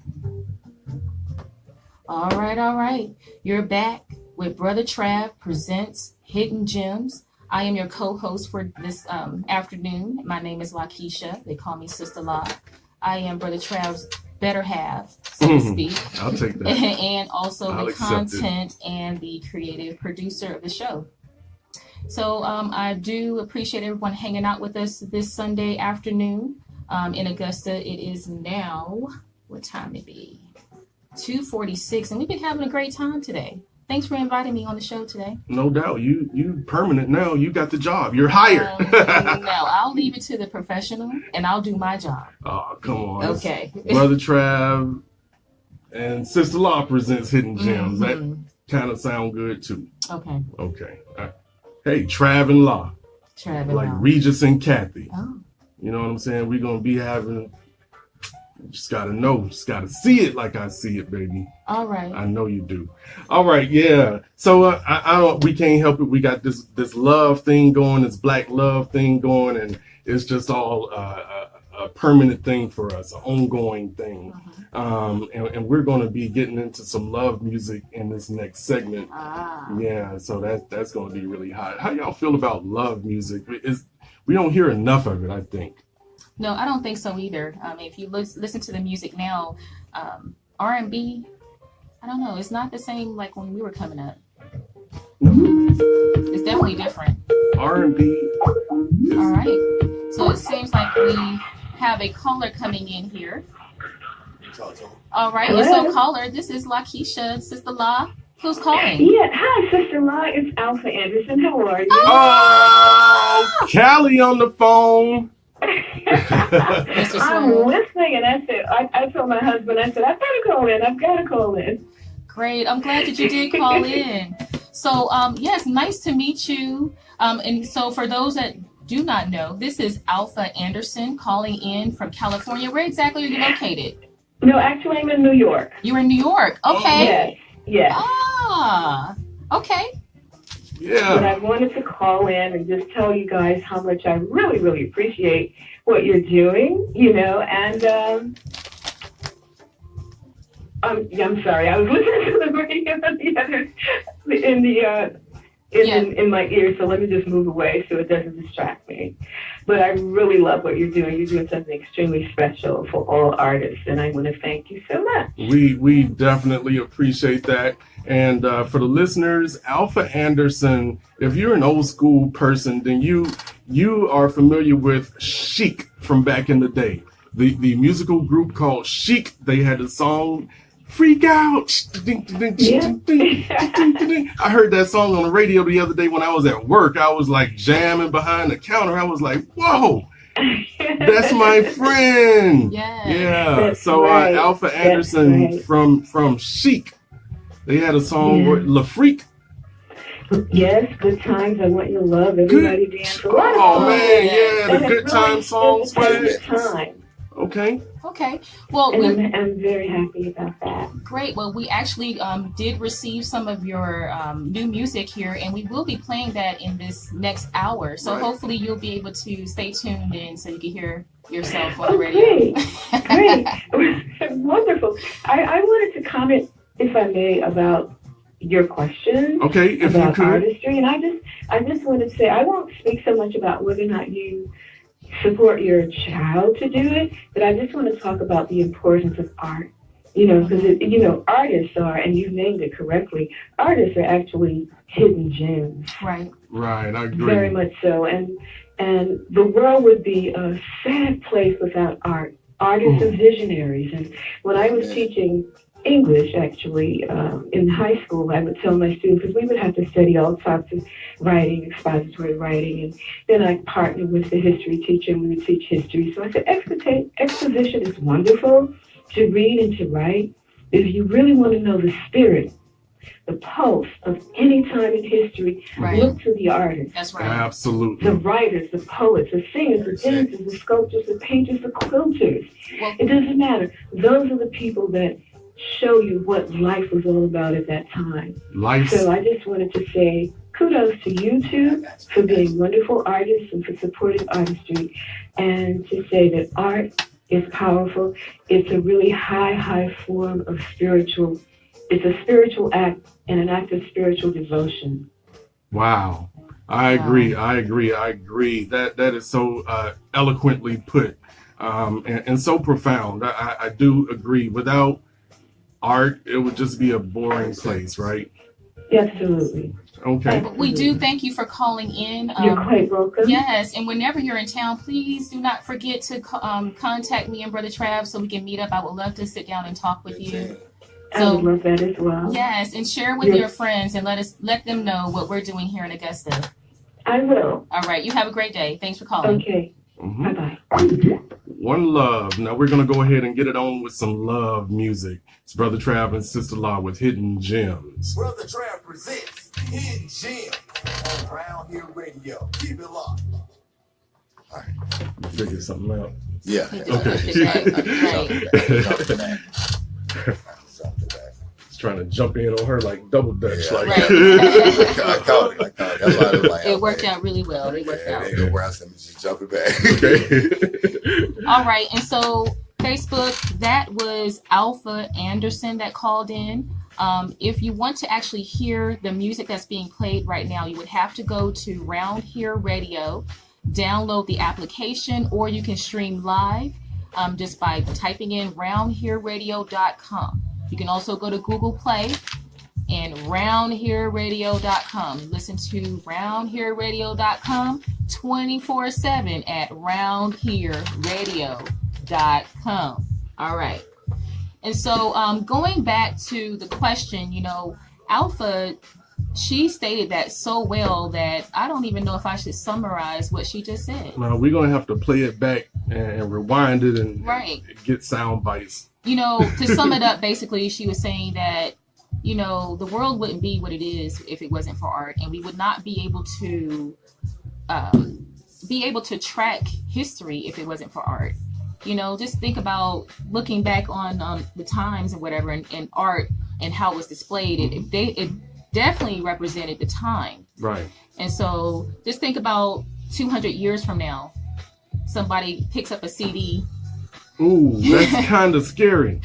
All right. You're back with Brother Trav presents Hidden Gems. I am your co-host for this afternoon. My name is Lakeisha. They call me Sister La. I am Brother Trav's better half, so to speak. I'll take that. And also I'll the content and the creative producer of the show. So I do appreciate everyone hanging out with us this Sunday afternoon. in Augusta. It is now, what time it be? 2:46, and we've been having a great time today. Thanks for inviting me on the show today. No doubt. You permanent now. You got the job. You're hired. No, I'll leave it to the professional, and I'll do my job. Oh, come on. Okay. Brother Trav and Sister Law presents Hidden Gems. That kind of sound good too. Okay. Okay. Hey, Trav and Law. Trav and like Law. Regis and Kathy. Oh. You know what I'm saying? We're going to be having, just got to know, just got to see it like I see it, baby. All right. I know you do. All right, yeah. So we can't help it. We got this love thing going, this black love thing going, and it's just all a permanent thing for us, an ongoing thing. And we're going to be getting into some love music in this next segment. Yeah, so that's going to be really hot. How y'all feel about love music? We don't hear enough of it, I think. No, I don't think so either. If you listen to the music now, R&B, I don't know. It's not the same like when we were coming up. It's definitely different. R&B. All right. So it seems like we have a caller coming in here. All right. Hello? So caller, this is LaKeisha, Sister La. Who's calling? Yeah, hi, Sister La. It's Alpha Anderson. How are you? Oh, Callie on the phone. I'm listening, and I said, I told my husband, I said, I've got to call in. Great. I'm glad that you did call in. So, yes, nice to meet you. And so for those that do not know, this is Alpha Anderson calling in from California. Where exactly are you located? No, actually, I'm in New York. You're in New York. Okay. Yes. Ah, okay. Yeah. But I wanted to call in and just tell you guys how much I really, really appreciate what you're doing, and I'm sorry, I was listening to the radio in my ear, so let me just move away so it doesn't distract me. But I really love what you're doing. You're doing something extremely special for all artists, and I want to thank you so much. We definitely appreciate that. And for the listeners, Alpha Anderson, if you're an old school person, then you are familiar with Chic from back in the day. The musical group called Chic, they had a song, Freak Out. I heard that song on the radio the other day when I was at work. I was like jamming behind the counter. I was like, whoa, that's my friend. Yeah. That's So right. Alpha Anderson from Chic, they had a song, La Freak. Yes, Good Times, I Want Your Love, Everybody Dance. A lot of Oh, songs. man, yeah, the That Good has Time really songs. stood the test of time. Okay. Well, And I'm very happy about that. great. Well, we actually did receive some of your new music here, and we will be playing that in this next hour. So hopefully you'll be able to stay tuned in so you can hear yourself on the radio. Great. Wonderful. I wanted to comment, if I may, about your question Okay, if you about could. artistry. And I just wanted to say, I won't speak so much about whether or not you support your child to do it, but I just want to talk about the importance of art. Because artists are, and you named it correctly, artists are actually hidden gems. Right. Right, I agree. Very much so. And the world would be a sad place without art. Artists are visionaries. And when I was teaching English, actually, in high school, I would tell my students, because we would have to study all sorts of writing, expository writing, and then I partnered with the history teacher, and we would teach history. So I said, exposition is wonderful to read and to write. If you really want to know the spirit, the pulse of any time in history, look to the artists. That's right. Absolutely. The writers, the poets, the singers, the dancers, the sculptors, the painters, the quilters. Well, It doesn't matter. Those are the people that show you what life was all about at that time. So I just wanted to say kudos to you two for being wonderful artists and for supporting artistry, and to say that art is powerful. It's a really high form of it's a spiritual act and an act of spiritual devotion. Wow. I agree. That is so eloquently put, and so profound. I do agree. Without art, it would just be a boring place, right? Absolutely. Okay. We do thank you for calling in. You're quite welcome. Yes, and whenever you're in town, please do not forget to contact me and Brother Trav so we can meet up. I would love to sit down and talk with you. I would love that as well. Yes, and share with your friends and let them know what we're doing here in Augusta. I will. All right, you have a great day. Thanks for calling. Okay. Bye-bye. One Love. Now we're going to go ahead and get it on with some love music. It's Brother Trav and Sister Law with Hidden Gems. Brother Trav presents Hidden Gems on Round Here Radio. Keep it locked. All right. Figure something out. Yeah. Okay. Trying to jump in on her like double dutch. Yeah. Like I caught it. That's why I was like, it worked out really well. It worked out. They go around and just jump it back. Okay. All right, and so Facebook, that was Alpha Anderson that called in. If you want to actually hear the music that's being played right now, you would have to go to Round Here Radio, download the application, or you can stream live just by typing in roundhereradio.com. You can also go to Google Play and roundhereradio.com. Listen to roundhereradio.com 24/7 at roundhereradio.com. All right. And so going back to the question, you know, Alpha, she stated that so well that I don't even know if I should summarize what she just said. Now we're going to have to play it back and rewind it and get sound bites. You know, to sum it up, basically, she was saying that, you know, the world wouldn't be what it is if it wasn't for art, and we would not be able to track history if it wasn't for art. You know, just think about looking back on the times and whatever, and art and how it was displayed. It definitely represented the time. Right. And so just think about 200 years from now, somebody picks up a CD. Ooh, that's kind of scary.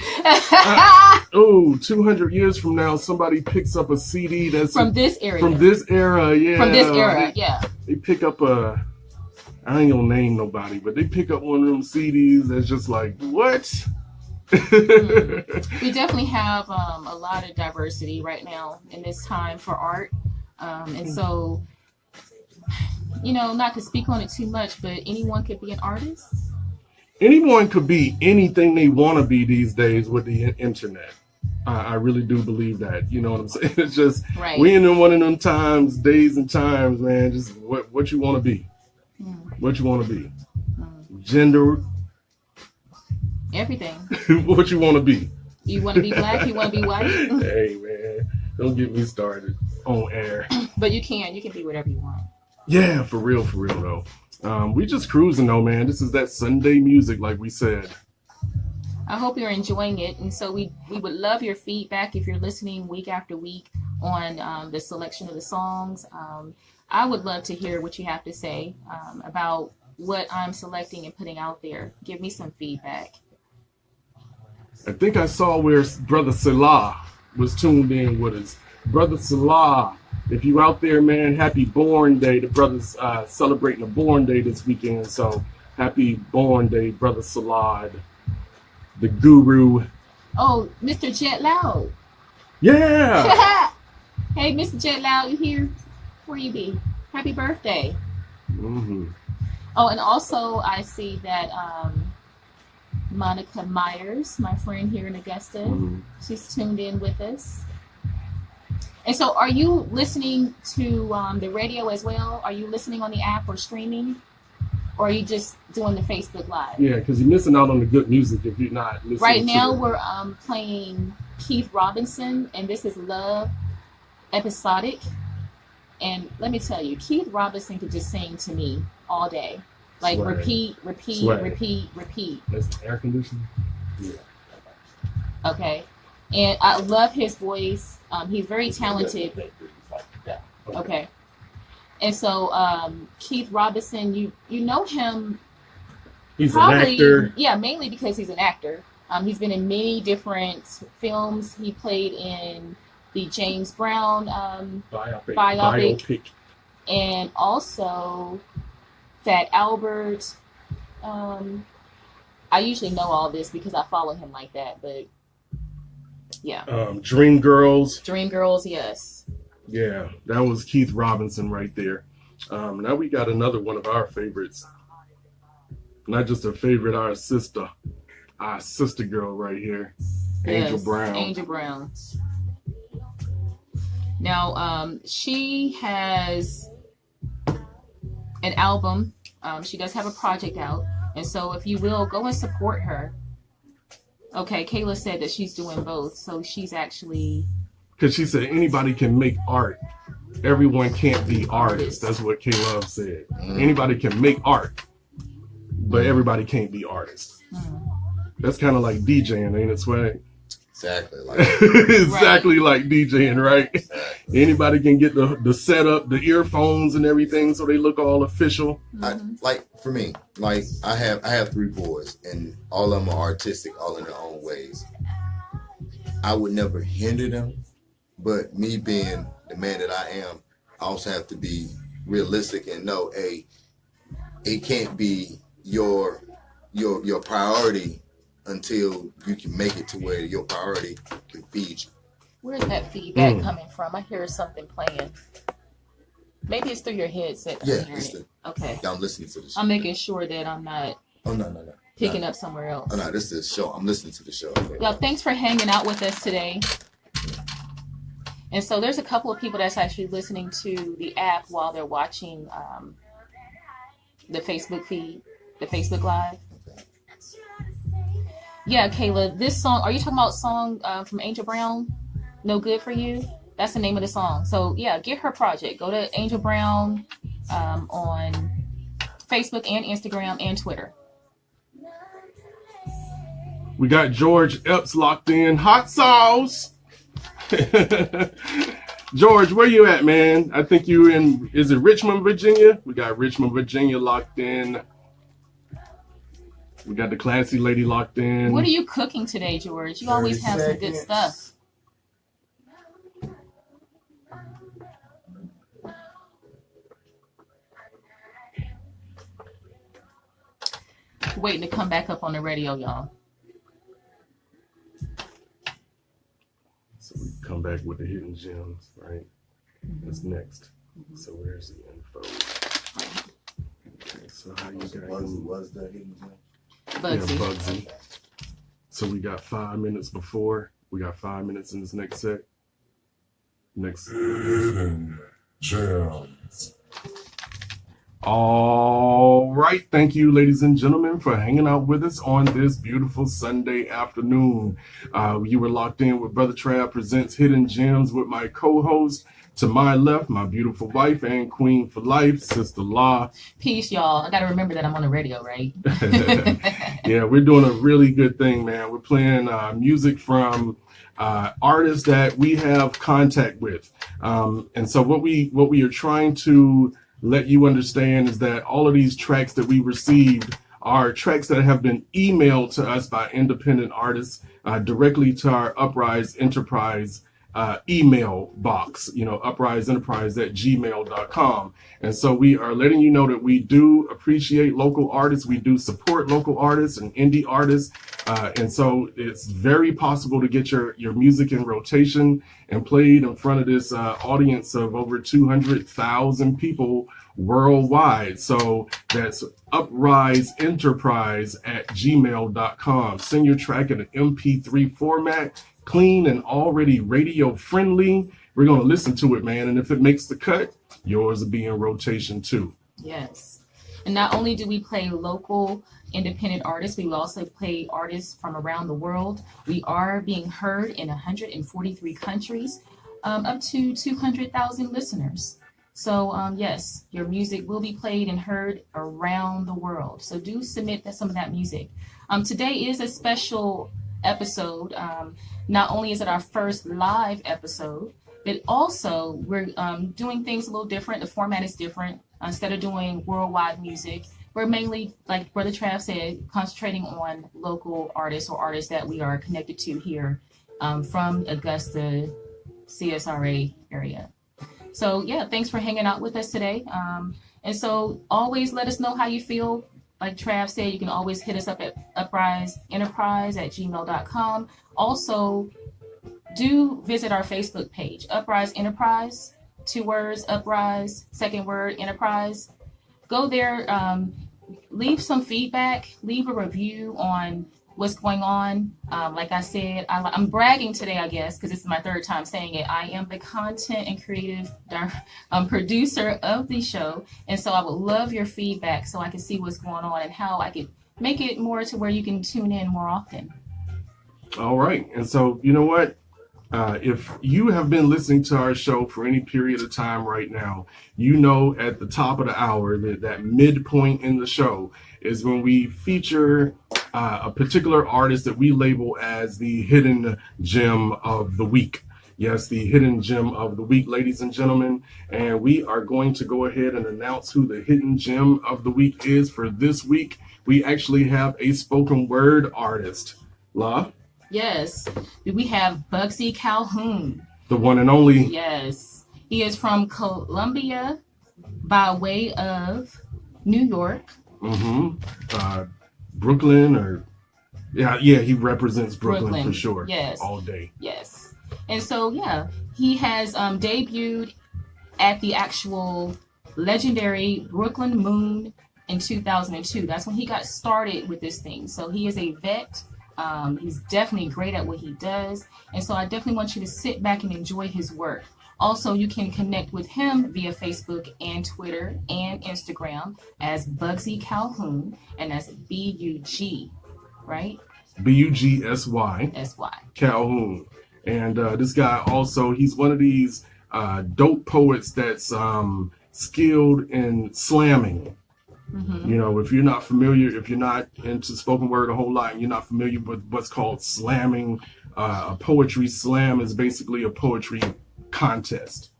200 years from now, somebody picks up a CD that's from this era. From this era, yeah. From this era, yeah. They pick up I ain't gonna name nobody, but they pick up one of them CDs that's just like, what? We definitely have a lot of diversity right now in this time for art. And so, you know, not to speak on it too much, but anyone could be an artist. Anyone could be anything they want to be these days with the internet. I really do believe that. You know what I'm saying? It's just, we in one of them days and times, man. Just what you want to be. What you want to be. Gender. Everything. What you want to be. You want to be black? You want to be white? Hey, man. Don't get me started on air. But you can be whatever you want. Yeah, for real though. We just cruising though, man. This is that Sunday music, like we said. I hope you're enjoying it, and so we would love your feedback if you're listening week after week on the selection of the songs. I would love to hear what you have to say about what I'm selecting and putting out there. Give me some feedback. I think I saw where Brother Salah was tuned in with us. Brother Salah, if you out there, man, happy Born Day. The brothers celebrating a Born Day this weekend, so happy Born Day, Brother Salah, the guru. Oh, Mr. Jet Loud. Yeah. Hey, Mr. Jet Loud, you here? Where you be? Happy birthday. Mm-hmm. Oh, and also I see that Monica Myers, my friend here in Augusta, she's tuned in with us. And so are you listening to the radio as well? Are you listening on the app or streaming? Or are you just doing the Facebook Live? Yeah, because you're missing out on the good music if you're not listening. Right now we're playing Keith Robinson, and this is Love Episodic. And let me tell you, Keith Robinson could just sing to me all day. Like Swag. repeat. That's air conditioning? Yeah. Okay. And I love his voice. He's very talented. Okay. And so Keith Robinson, you know him. He's probably, an actor. Yeah, mainly because he's an actor. He's been in many different films. He played in the James Brown biopic. And also Fat Albert. I usually know all this because I follow him like that, but yeah. Dreamgirls. Dreamgirls, yes. Yeah, that was Keith Robinson right there. Now we got another one of our favorites. Not just a favorite, our sister girl right here, Angel Yes, Brown. Angel Brown. Now, she has an album. She does have a project out. And so if you will, go and support her. Okay, Kayla said that she's doing both. So she's actually... Because she said anybody can make art. Everyone can't be artists. That's what K-Love said. Anybody can make art, but everybody can't be artists. That's kind of like DJing, ain't it, Swag? Exactly. Like exactly like DJing, right? Exactly. Anybody can get the setup, the earphones and everything so they look all official. Like for me, like I have 3 boys and all of them are artistic, all in their own ways. I would never hinder them, but me being the man that I am, I also have to be realistic and know, hey, it can't be your priority until you can make it to where your priority can feed you. Where's that feedback coming from? I hear something playing. Maybe it's through your headset. Yeah, okay. I'm listening to the show. I'm making sure that I'm not picking up somewhere else. Oh no, this is the show. I'm listening to the show. Okay. Y'all, thanks for hanging out with us today. And so there's a couple of people that's actually listening to the app while they're watching the Facebook feed, the Facebook Live. Yeah, Kayla, this song, are you talking about a song from Angel Brown, No Good For You? That's the name of the song. So yeah, get her project. Go to Angel Brown on Facebook and Instagram and Twitter. We got George Epps locked in. Hot sauce. George, where you at, man? I think you in, is it Richmond, Virginia? We got Richmond, Virginia locked in. We got the classy lady locked in. What are you cooking today, George? You always have some good stuff. Waiting to come back up on the radio, y'all. So we come back with the hidden gems, right? That's next. So where's the info? Okay, so how you guys? Was the hidden gem? Bugsy. Yeah, Bugsy. So we got 5 minutes before. We got 5 minutes in this next set. Hidden gems. All right. Thank you, ladies and gentlemen, for hanging out with us on this beautiful Sunday afternoon. You were locked in with Brother Trav Presents Hidden Gems with my co-host. To my left, my beautiful wife and queen for life, Sister Law. Peace, y'all. I got to remember that I'm on the radio, right? Yeah, we're doing a really good thing, man. We're playing music from artists that we have contact with. And so what we are trying to let you understand is that all of these tracks that we received are tracks that have been emailed to us by independent artists directly to our Uprise Enterprise email box, upriseenterprise@gmail.com. And so we are letting you know that we do appreciate local artists. We do support local artists and indie artists. And so it's very possible to get your music in rotation and played in front of this audience of over 200,000 people worldwide. So that's upriseenterprise@gmail.com. Send your track in an MP3 format, clean and already radio friendly. We're going to listen to it, man. And if it makes the cut, yours will be in rotation too. Yes. And not only do we play local independent artists, we will also play artists from around the world. We are being heard in 143 countries, up to 200,000 listeners. So yes, your music will be played and heard around the world. So do submit some of that music. Today is a special episode. Not only is it our first live episode, but also we're doing things a little different. The format is different. Instead of doing worldwide music, we're mainly, like Brother Trav said, concentrating on local artists or artists that we are connected to here from Augusta, CSRA area. So yeah, thanks for hanging out with us today. And so always let us know how you feel. Like Trav said, you can always hit us up at upriseenterprise@gmail.com. Also, do visit our Facebook page, Uprise Enterprise. 2 words, uprise, second word, enterprise. Go there, leave some feedback, leave a review on what's going on. Like I said, I'm bragging today, I guess, because this is my 3rd time saying it. I am the content and creative producer of the show. And so I would love your feedback so I can see what's going on and how I could make it more to where you can tune in more often. All right. And so, you know what? If you have been listening to our show for any period of time right now, you know at the top of the hour that midpoint in the show is when we feature a particular artist that we label as the hidden gem of the week. Yes, the hidden gem of the week, ladies and gentlemen. And we are going to go ahead and announce who the hidden gem of the week is for this week. We actually have a spoken word artist. La? Yes, we have Bugsy Calhoun. The one and only. Yes, he is from Columbia by way of New York. Brooklyn or he represents Brooklyn for sure. Yes, all day. Yes, and so he has debuted at the actual legendary Brooklyn Moon in 2002. That's when he got started with this thing. So he is a vet. He's definitely great at what he does. And so I definitely want you to sit back and enjoy his work. Also, you can connect with him via Facebook and Twitter and Instagram as Bugsy Calhoun. And that's B-U-G, right? B-U-G-S-Y. S-Y. Calhoun. And this guy also, he's one of these dope poets that's skilled in slamming. You know, if you're not familiar, if you're not into spoken word a whole lot, and you're not familiar with what's called slamming, a poetry slam is basically a poetry contest,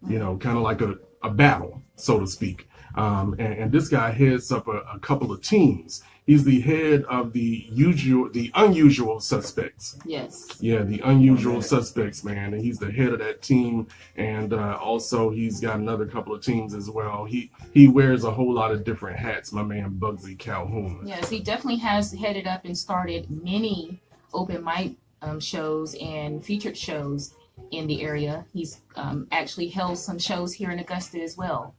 you know, kind of like a battle, so to speak. And this guy heads up a couple of teams. He's the head of the unusual suspects. Yes. Yeah, the unusual suspects, man. And he's the head of that team. And also he's got another couple of teams as well. He wears a whole lot of different hats, my man Bugsy Calhoun. Yes, he definitely has headed up and started many open mic shows and featured shows in the area. He's actually held some shows here in Augusta as well.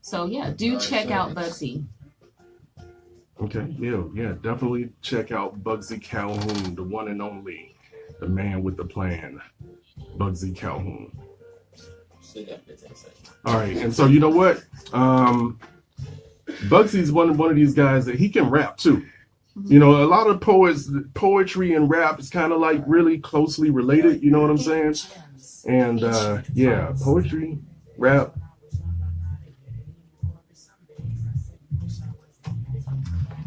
So do check out Bugsy. Okay, yeah, definitely check out Bugsy Calhoun, the one and only, the man with the plan, Bugsy Calhoun. All right, and so you know what? Bugsy's one of these guys that he can rap too. You know, a lot of poetry and rap is kind of like really closely related. You know what I'm saying? And poetry, rap.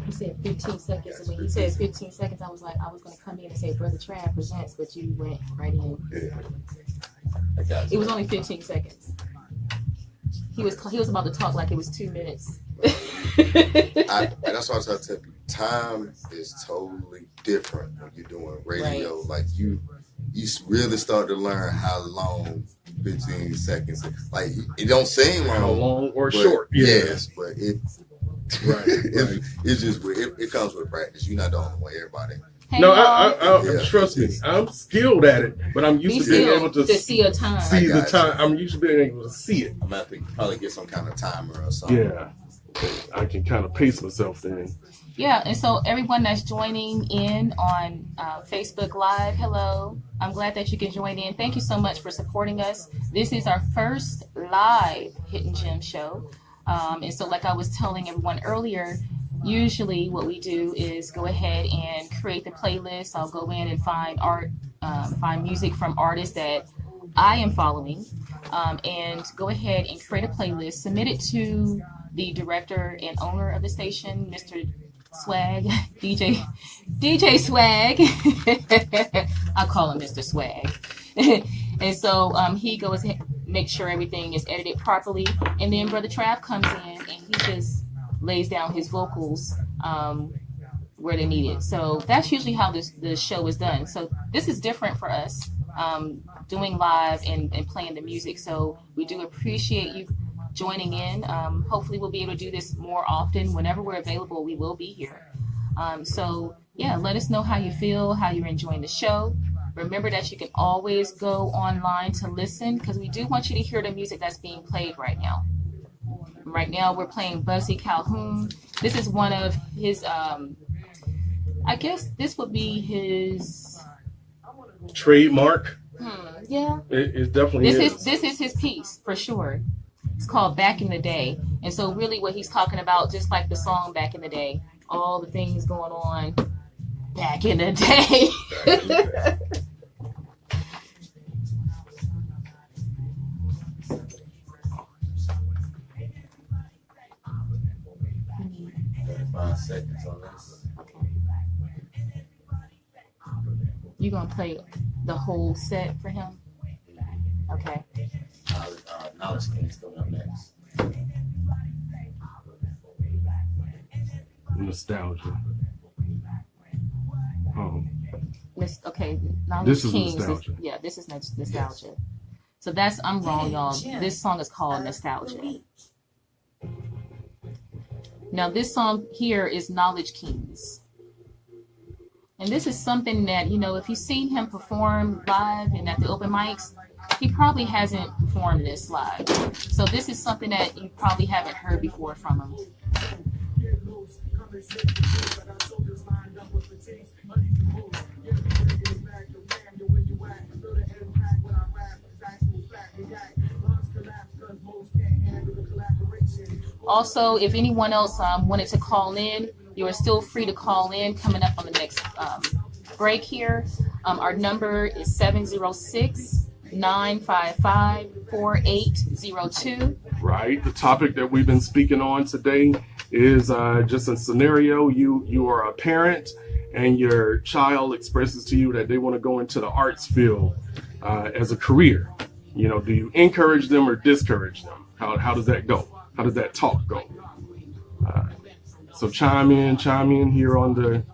He said 15 seconds, and when he said 15 seconds, I was like, I was going to come in and say Brother Trav presents, but you went right in. Yeah. It was only 15 seconds. He was about to talk like it was 2 minutes. That's why I tell people, time is totally different when you're doing radio. Right. Like you really start to learn how long 15 seconds. Like it don't seem long, how long or short. Yes, but it. Right. It's just it comes with practice. You're not the only one. Everybody. Hey, no, I trust me. I'm skilled at it, but I'm used to being able to see a time. See the time. I'm used to being able to see it. I'm gonna have to probably get some kind of timer or something. Yeah, I can kind of pace myself then. Yeah, and so everyone that's joining in on Facebook Live, hello. I'm glad that you can join in. Thank you so much for supporting us. This is our first live Hidden Gem show. And so like I was telling everyone earlier, usually what we do is go ahead and create the playlist. I'll go in and find find music from artists that I am following, and go ahead and create a playlist, submit it to the director and owner of the station, Mr. Swag, DJ Swag. I call him Mr. Swag. And so he goes ahead, make sure everything is edited properly, and then Brother Trav comes in and he just lays down his vocals where they're needed. So that's usually how the show is done. So this is different for us, doing live and playing the music. So we do appreciate you joining in. Hopefully we'll be able to do this more often. Whenever we're available, we will be here. So yeah, let us know how you feel, how you're enjoying the show. Remember that you can always go online to listen because we do want you to hear the music that's being played right now. Right now we're playing Buzzy Calhoun. This is one of his, I guess this would be his Trademark. Yeah. It definitely is. This is his piece for sure. It's called Back in the Day. And so really what he's talking about, just like the song Back in the Day, all the things going on back in the day. Five seconds on this. Okay. You gonna play the whole set for him? Okay. Knowledge King's coming up next. Nostalgia. Oh. Okay. Knowledge This is Kings nostalgia. yeah, this is nostalgia. Yes. So that's I'm wrong, y'all. This song is called Nostalgia. Now this song here is Knowledge Kings. And this is something that, you know, if you've seen him perform live and at the open mics, he probably hasn't performed this live. So this is something that you probably haven't heard before from him. Also, if anyone else wanted to call in, you are still free to call in coming up on the next break here. Our number is 706-955-4802. Right. The topic that we've been speaking on today is just a scenario. You are a parent and your child expresses to you that they want to go into the arts field as a career. You know, do you encourage them or discourage them? How does that go? How does that talk go? So chime in here on the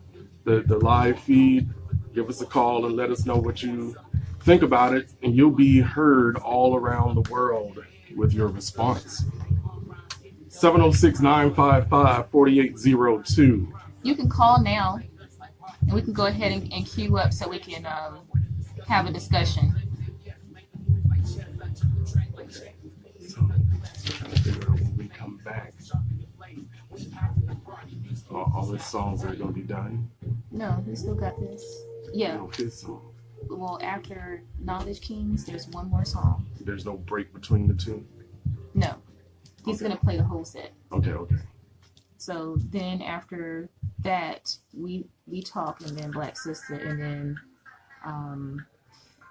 live feed. Give us a call and let us know what you think about it, and you'll be heard all around the world with your response. 706-955-4802. You can call now, and we can go ahead and queue up so we can have a discussion. Trying to figure out when we come back. All his songs are going to be done. No, we still got this. Yeah. No, his song. Well, after Knowledge Kings, there's one more song. There's no break between the two? No. He's going to play the whole set. Okay. So then after that, we talk, and then Black Sister, and then...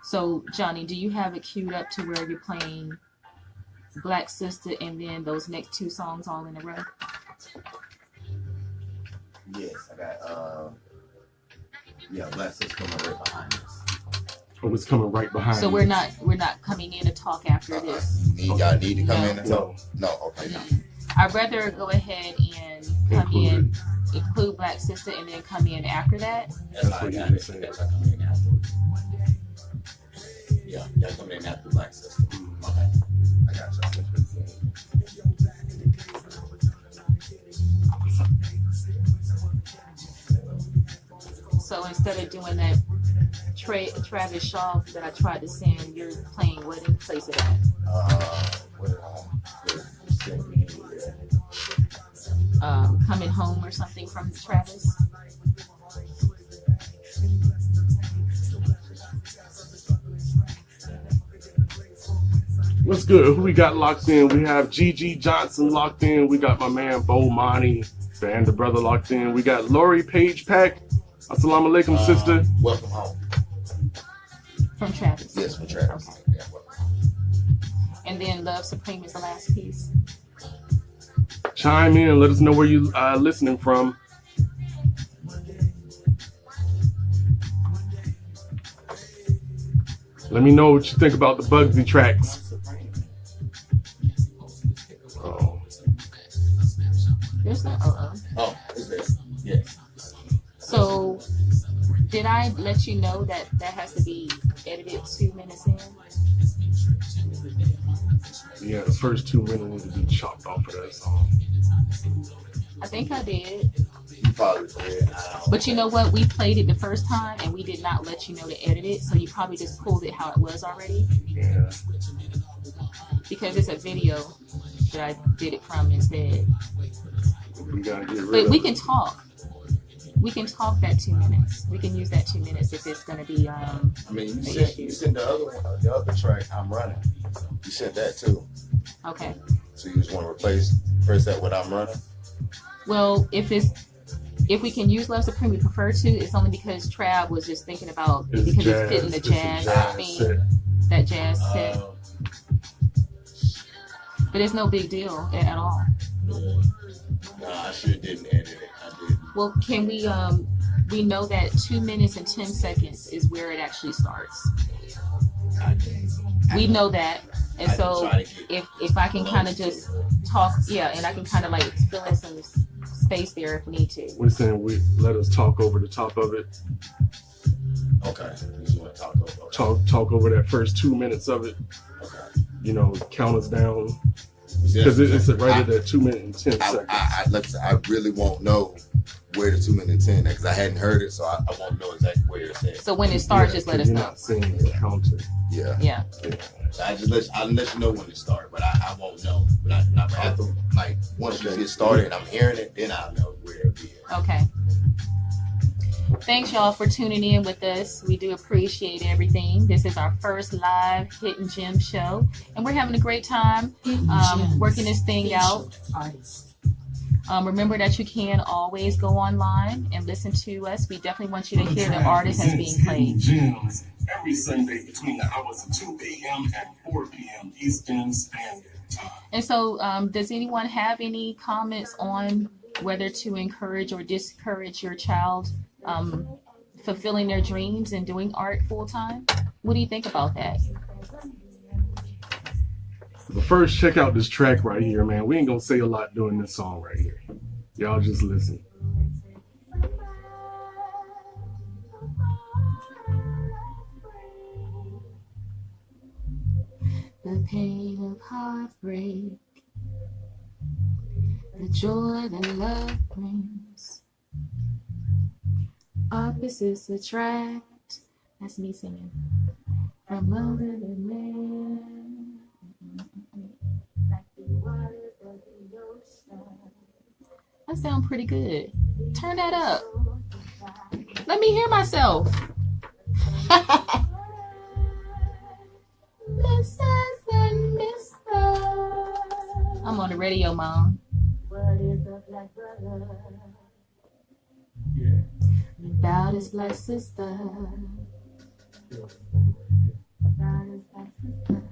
so, Johnny, do you have it queued up to where you're playing Black Sister and then those next two songs all in a row? Yes, I got Black Sister coming right behind us. Oh, it's coming right behind. So we're not coming in to talk after this. Y'all need to come in and talk? No, okay. No. I'd rather go ahead and include Black Sister, and then come in after that. That's what you got it. That's coming in afterwards. Yeah, y'all coming in after Black Sister. Okay, I got you. So instead of doing that Travis Shaw that I tried to send, you're playing what in place of that? Coming Home or something from Travis? What's good? Who we got locked in? We have Gigi Johnson locked in. We got my man Bo Monty, the brother locked in. We got Lori Page Pack. Assalamu alaikum, sister. Welcome home. From Travis? Yes, from Travis. Okay. Yeah, and then Love Supreme is the last piece. Chime in. Let us know where you listening from. Let me know what you think about the Bugsy tracks. Oh. There's no Oh, is there? Yes. So, did I let you know that has to be edited 2 minutes in? Yeah, the first 2 minutes need to be chopped off of that song. I think I did. You probably did. But you know what? We played it the first time and we did not let you know to edit it, so you probably just pulled it how it was already. Yeah. Because it's a video that I did it from instead. We gotta get rid But of we it. can talk. We can talk that 2 minutes. We can use that 2 minutes if it's gonna be I mean, you sent the other one, the other track I'm running. You sent that too. okay. So you just want to press that what I'm running? Well, if we can use Love Supreme, we prefer to. It's only because Trav was just thinking about It's because jazz. it's fitting the It's a jazz jazz theme, set. that jazz set. But it's no big deal at all. No, I sure didn't edit it. I didn't. Well, can we know that 2 minutes and 10 seconds is where it actually starts. We know that. And so if I can kind of just talk, yeah, and I can kind of like fill in some space there if we need to. We're saying let us talk over the top of it. Okay. You just want to talk over. Talk over that first 2 minutes of it. Okay. You know, count us down. Because it's right at that 2 minute and 10 seconds. I really won't know where the 2 minute 10 because I hadn't heard it, so I won't know exactly where it's at. So when it starts, just let us know. You're not saying the counter. Yeah. Yeah. I'll let you know when it starts, but I won't know. But not after, like once you get started and I'm hearing it, then I'll know where it is. Okay. Thanks y'all for tuning in with us. We do appreciate everything. This is our first live Hidden Gem show, and we're having a great time working this thing out. Remember that you can always go online and listen to us. We definitely want you to hear the artist that's being played. Gems every Sunday between the hours of 2 a.m. and 4 p.m. Eastern Standard Time. And so, does anyone have any comments on whether to encourage or discourage your child fulfilling their dreams and doing art full time? What do you think about that? But first, check out this track right here, man. We ain't gonna say a lot during this song right here. Y'all just listen. The pain of heartbreak, the joy that love brings, opposites attract. That's me singing. From mother to man, like the waters of the ocean. That sounds pretty good. Turn that up. Let me hear myself. I'm on the radio, Mom. What is a black brother? Yeah. Without his black sister. Without his black sister.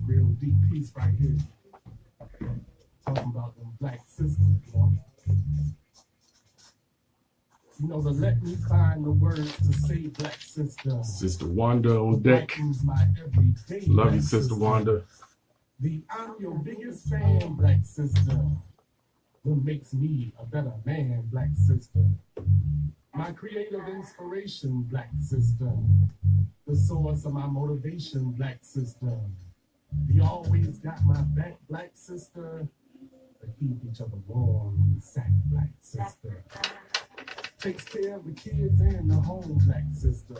Real deep piece right here. Talking about them black sisters, you know. You know, to let me find the words to say black sister. Sister Wanda on deck. My everyday Love you, black Sister Wanda. I'm your biggest fan, black sister. What makes me a better man, black sister. My creative inspiration, black sister. The source of my motivation, black sister. You always got my back, black sister. To keep each other warm in the sack, black sister. Takes care of the kids and the home, black sister.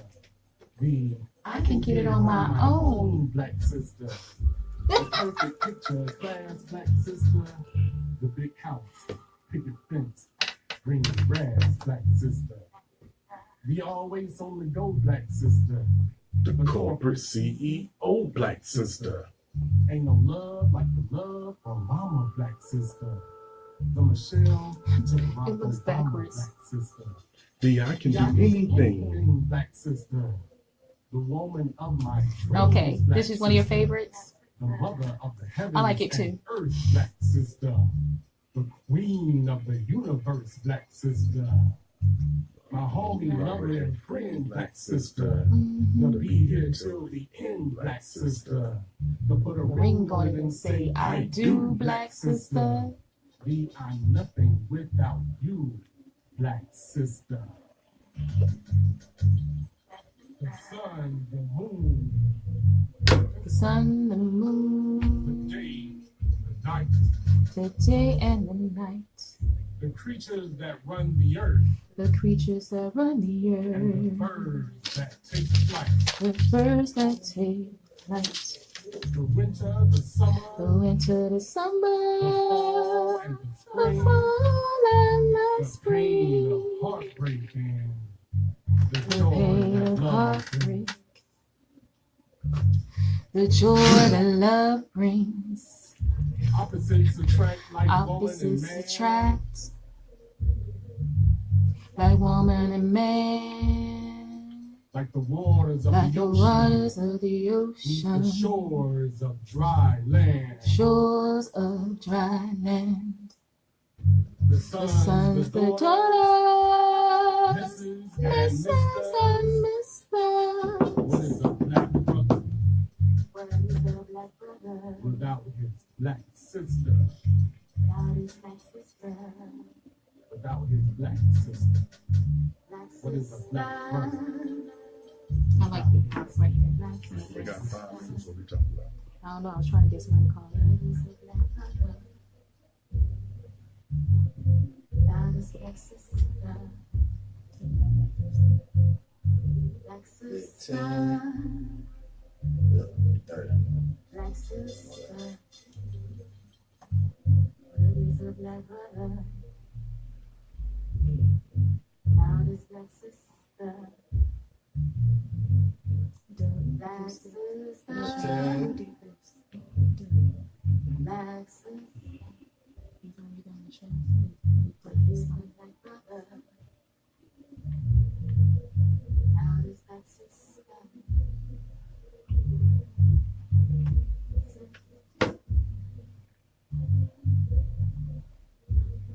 I can get it on my own, black sister. The perfect picture of class, black sister. The big house, picket fence, green grass, black sister. We always on the go, black sister. The corporate CEO, black sister. Ain't no love like the love for mama, black sister. The Michelle to the Rock It looks Obama, backwards. black sister. I can do anything. Black sister. The woman of my dreams, Okay, black this is one of your sister. favorites. The mother of the heavens I like it too. and earth, black sister. The queen of the universe, black sister. My homie, lover, and friend, black sister. Gonna be here till the end, black sister. To put a ring on it and say, I do, black sister. We are nothing without you, black sister. The sun, the moon, The sun, the the moon, day, night. The day and the night. The creatures that run the earth. The creatures that run the And the earth. birds that take flight. The birds that take flight. The winter, the summer. The winter, the summer. The fall and the spring. The fall and the The spring. pain of heartbreak and the The joy pain that of love heartbreak. The joy that love brings. Opposites attract like woman and Opposites man. attract. Like woman and man. Like the waters of Like the the ocean. waters of the Meet ocean. the shores of dry land. Shores of dry land. The The sons, sons, the the daughters, daughters, Mrs. and Mrs. Misters. and What is a black brother What is a black brother? without his black sister? Without his black sister. Without his black sister. Black What is a black brother? I like the parts right here. Black We got sister. 5. That's what we talking about. I don't know. I was trying to get somebody to call me. Without his black sister. Black sister. Black sister. What is a black brother? Without his black sister. Black sister. Black sister. What is a black brother? Without his black sister.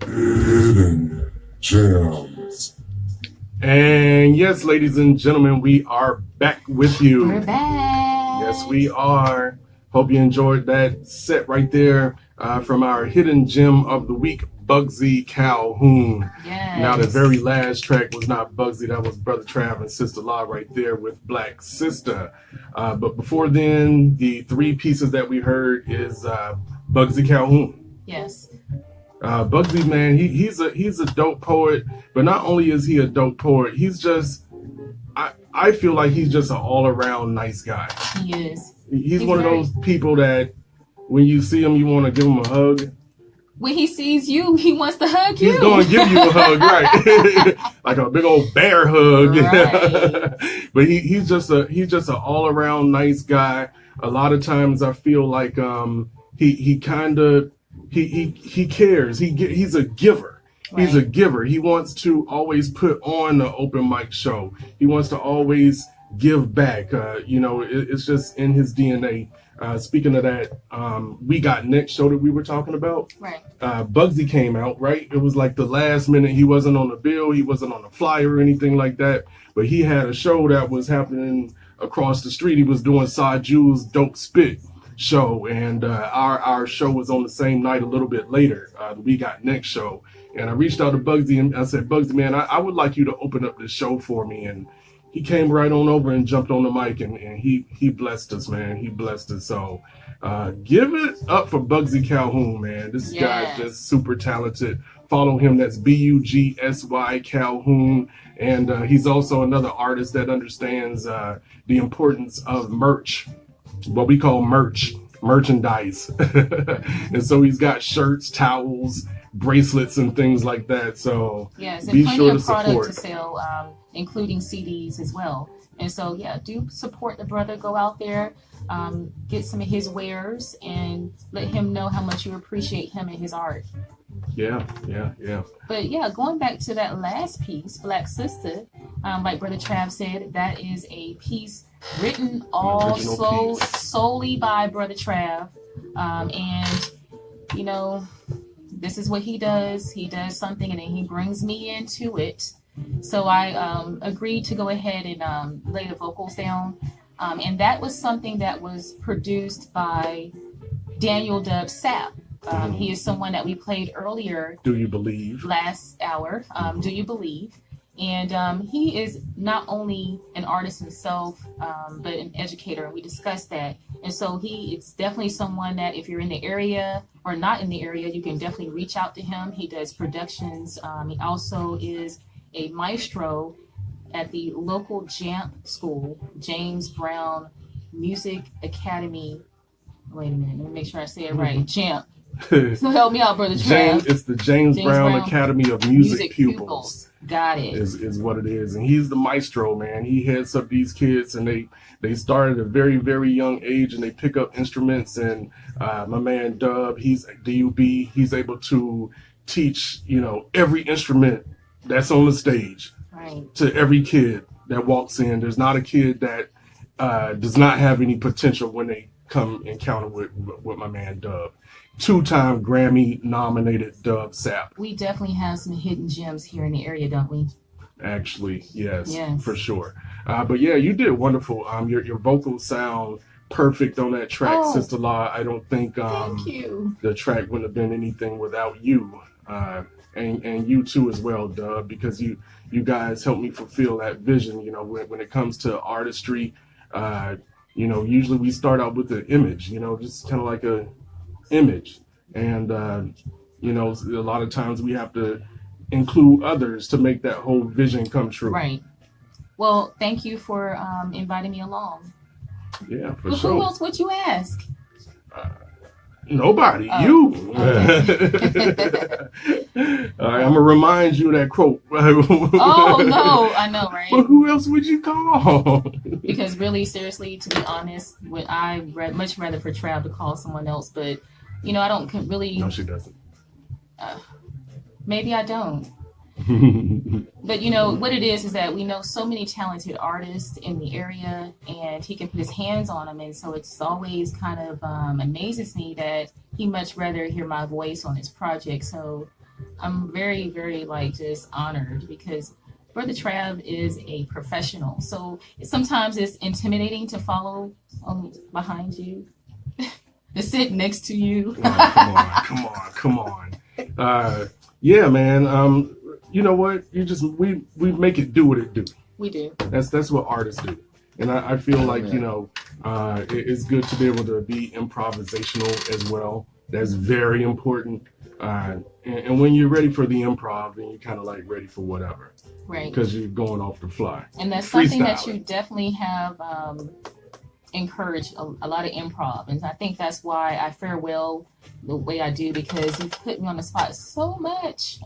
Hidden gems. And yes, ladies and gentlemen, we are back with you. We're back. Yes, we are. Hope you enjoyed that set right there from our hidden gem of the week, Bugsy Calhoun. Yes. Now, the very last track was not Bugsy. That was Brother Trav and Sister Law right there with Black Sister. But before then, the 3 pieces that we heard is Bugsy Calhoun. Yes. Bugsy, man, he's a dope poet, but not only is he a dope poet, he's just, I feel like he's just an all-around nice guy. He is. He's one of those people that when you see him, you want to give him a hug. When he sees you, he wants to hug you. He's going to give you a hug, right? Like a big old bear hug. Right. But he's just an all-around nice guy. A lot of times I feel like he cares. He's a giver. Right. He's a giver. He wants to always put on the open mic show. He wants to always give back. It's just in his DNA. Speaking of that, We Got Next show that we were talking about. Right. Bugsy came out, right? It was like the last minute. He wasn't on the bill. He wasn't on the flyer or anything like that. But he had a show that was happening across the street. He was doing Side Jules Dope Spit show, and our show was on the same night a little bit later, the We Got Next show. And I reached out to Bugsy and I said, Bugsy, man, I would like you to open up this show for me. And he came right on over and jumped on the mic, and he blessed us, man. He blessed us. So give it up for Bugsy Calhoun, man. This guy's just super talented. Follow him. That's Bugsy Calhoun. And he's also another artist that understands the importance of merch, what we call merchandise. And so he's got shirts, towels, bracelets, and things like that. So yes, and be plenty sure of to product support. to sell, including CDs as well. And so, yeah, do support the brother. Go out there, get some of his wares, and let him know how much you appreciate him and his art. Yeah. But yeah, going back to that last piece, Black Sister, like Brother Trav said, that is a piece written solely by Brother Trav. And, you know, this is what he does. He does something and then he brings me into it. So I agreed to go ahead and lay the vocals down. And that was something that was produced by Daniel Dub Sapp. He is someone that we played earlier. Do you believe? Last hour. Do you believe? And he is not only an artist himself, but an educator. And we discussed that. And so he is definitely someone that if you're in the area or not in the area, you can definitely reach out to him. He does productions. He also is a maestro at the local JAMP school, James Brown Music Academy. Wait a minute, let me make sure I say it right. JAMP. So help me out, Brother Trav. It's the James Brown Academy of Music Pupils. Got it. Is what it is. And he's the maestro, man. He heads up these kids, and they start at a very, very young age, and they pick up instruments. And my man Dub, he's D-U-B, he's able to teach, every instrument that's on the stage to every kid that walks in. There's not a kid that does not have any potential when they come encounter with my man Dub. 2-time Grammy nominated Dub Sap. We definitely have some hidden gems here in the area, don't we? Actually, yes. For sure. But yeah, you did wonderful. Your vocals sound perfect on that track, Sister Law. I don't think thank you. The track wouldn't have been anything without you. And you too as well, Dub, because you guys helped me fulfill that vision. When it comes to artistry, usually we start out with the image, just kind of like a image. And, a lot of times we have to include others to make that whole vision come true. Right. Well, thank you for inviting me along. Yeah, for sure. Who else would you ask? Nobody. You. Okay. All right, I'm going to remind you of that quote. Oh, no. I know, right? But who else would you call? Because really, seriously, to be honest, I'd much rather for Trav to call someone else. But, I don't really... No, she doesn't. Maybe I don't. But, what it is that we know so many talented artists in the area, and he can put his hands on them. And so it's always kind of amazes me that he much rather hear my voice on his project. So I'm very, very, just honored because Brother Trav is a professional. So sometimes it's intimidating to follow behind you, to sit next to you. Come on. Yeah, man. You know what? We make it do what it do. We do. That's what artists do. And I feel like, it's good to be able to be improvisational as well. That's very important. And when you're ready for the improv, then you're kind of ready for whatever. Right. Because you're going off the fly. And that's something that you definitely have encouraged a lot of improv. And I think that's why I fare well the way I do, because you put me on the spot so much.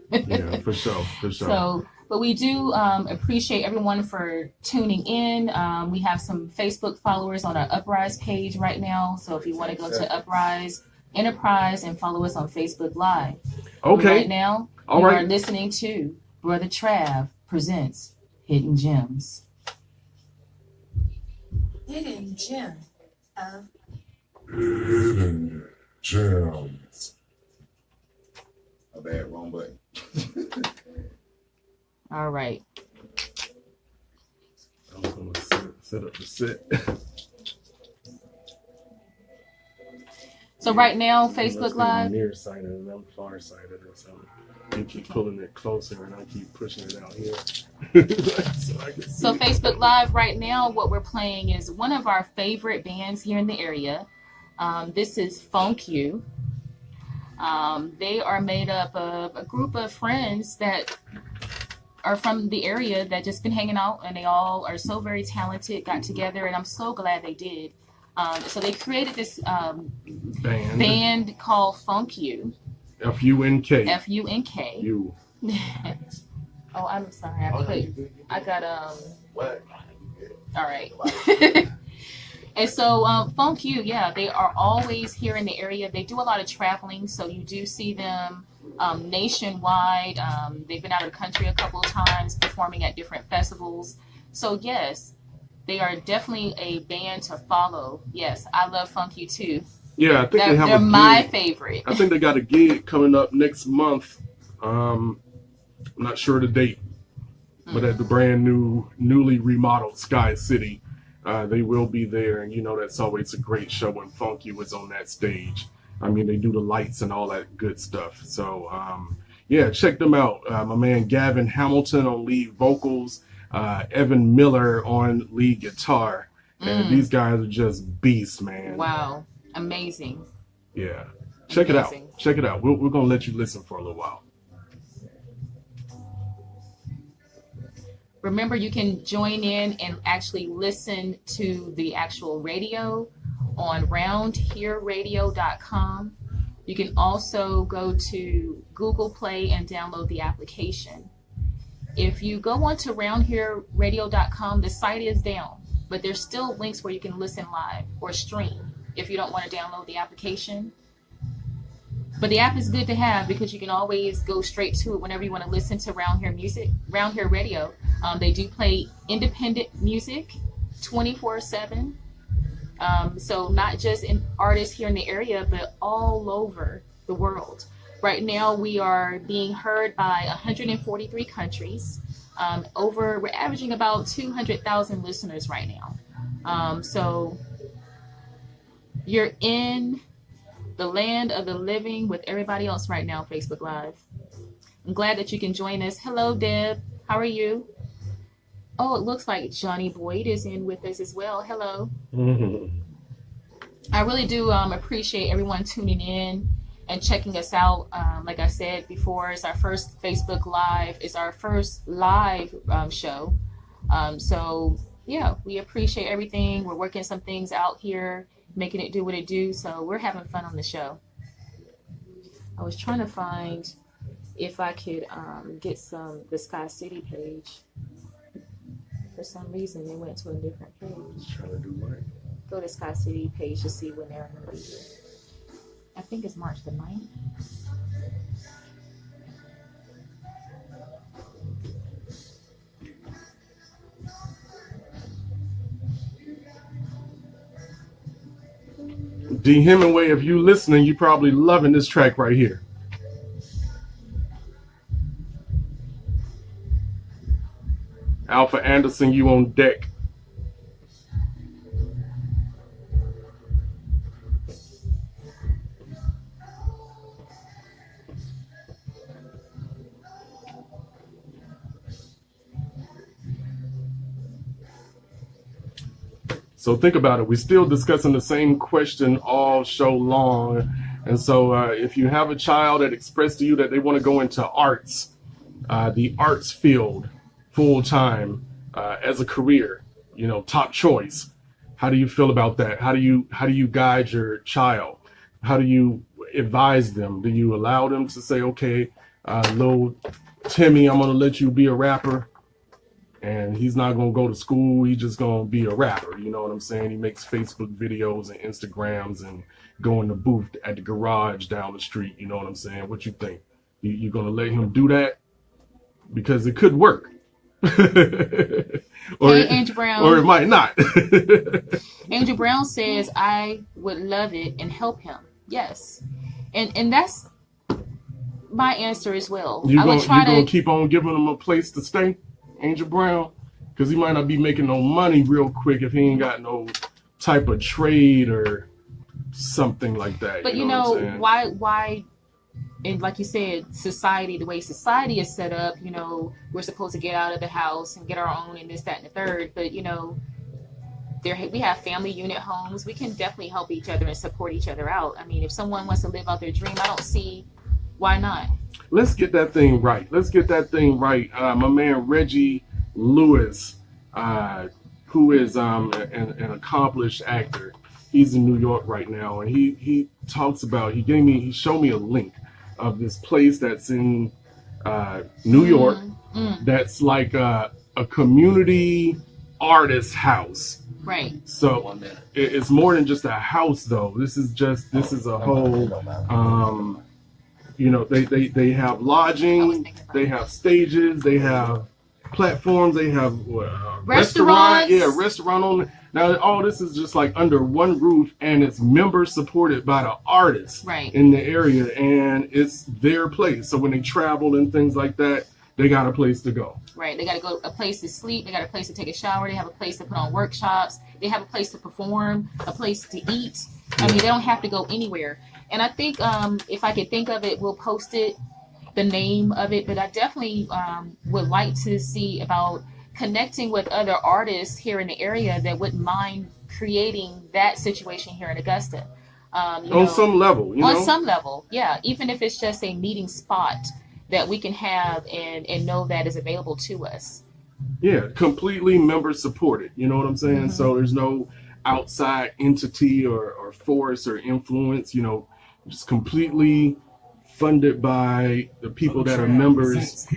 Yeah, for sure. So, but we do appreciate everyone for tuning in. We have some Facebook followers on our Uprise page right now. So if you want to go to Uprise Enterprise and follow us on Facebook Live. Okay. Right now, you are listening to Brother Trav presents Hidden Gems. Hidden gem of Hidden gems. My bad, wrong button. All right. I was going to set up the set. So right now, Facebook Live. Nearsighted and I'm farsighted or something. You keep pulling it closer and I keep pushing it out here. So Facebook Live right now, what we're playing is one of our favorite bands here in the area. This is Funk You. They are made up of a group of friends that are from the area that just been hanging out, and they all are so very talented, got together, and I'm so glad they did. So they created this band called Funk You. F-U-N-K. F-U-N-K. You. Oh, I'm sorry. I got What? All right. And so Funk You, yeah, they are always here in the area. They do a lot of traveling, so you do see them nationwide. They've been out of the country a couple of times performing at different festivals. So yes, they are definitely a band to follow. Yes, I love Funk You too. Yeah, I think they have they're my favorite. I think they got a gig coming up next month. I'm not sure the date, but at the brand newly remodeled Sky City, they will be there. And that's always a great show when Funk You is on that stage. I mean, they do the lights and all that good stuff. So yeah, check them out. My man Gavin Hamilton on lead vocals, Evan Miller on lead guitar, And these guys are just beasts, man. Wow. Amazing. Yeah. Check Amazing. it out. Check it out. We're going to let you listen for a little while. Remember, you can join in and actually listen to the actual radio on roundhereradio.com. You can also go to Google Play and download the application. If you go onto roundhereradio.com, the site is down, but there's still links where you can listen live or stream if you don't want to download the application. But the app is good to have because you can always go straight to it whenever you want to listen to Round Here music, Round Here Radio. They do play independent music 24/7. So not just in artists here in the area, but all over the world. Right now, we are being heard by 143 countries. We're averaging about 200,000 listeners right now. So you're in the land of the living with everybody else right now, Facebook Live. I'm glad that you can join us. Hello, Deb. How are you? Oh, it looks like Johnny Boyd is in with us as well. Hello. I really do appreciate everyone tuning in and checking us out. Like I said before, it's our first Facebook Live. It's our first live show. So, yeah, we appreciate everything. We're working some things out here, making it do what it do. So we're having fun on the show. I was trying to find if I could get the Sky City page. For some reason, they went to a different page. Trying to do what? Go to Sky City page to see when they're going to be here. I think it's March the 9th. D. Hemingway, if you listening, you probably loving this track right here. Alpha Anderson, you on deck. So think about it. We're still discussing the same question all show long. And so if you have a child that expressed to you that they want to go into arts, the arts field full time as a career, top choice. How do you feel about that? How do you guide your child? How do you advise them? Do you allow them to say, okay, little Timmy, I'm going to let you be a rapper? And he's not going to go to school. He's just going to be a rapper. You know what I'm saying? He makes Facebook videos and Instagrams and go in the booth at the garage down the street. You know what I'm saying? What you think? You're going to let him do that? Because it could work. Andrew Brown. Or it might not. Andrew Brown says, I would love it and help him. Yes. And that's my answer as well. You're going to keep on giving him a place to stay? Angel Brown, because he might not be making no money real quick if he ain't got no type of trade or something like that. But why? And like you said, society, the way society is set up, we're supposed to get out of the house and get our own and this, that, and the third. But we have family unit homes. We can definitely help each other and support each other out. I mean, if someone wants to live out their dream, I don't see why not. Let's get that thing right. My man Reggie Lewis, who is an accomplished actor. He's in New York right now, and he talks about. He showed me a link of this place that's in New York. That's like a community artist house. Right. So it's more than just a house, though. This is a whole. They have lodging, they have stages, they have platforms, they have restaurants. Restaurant on. Now all this is just like under one roof, and it's members supported by the artists in the area, and it's their place. So when they travel and things like that, they got a place to go. Right. They got to go a place to sleep. They got a place to take a shower. They have a place to put on workshops. They have a place to perform, a place to eat. I mean, they don't have to go anywhere. And I think if I could think of it, we'll post it, the name of it. But I definitely would like to see about connecting with other artists here in the area that wouldn't mind creating that situation here in Augusta. On some level, on some level, yeah. Even if it's just a meeting spot that we can have and know that is available to us. Yeah, completely member supported. You know what I'm saying? So there's no outside entity or force or influence. Just completely funded by the people that are members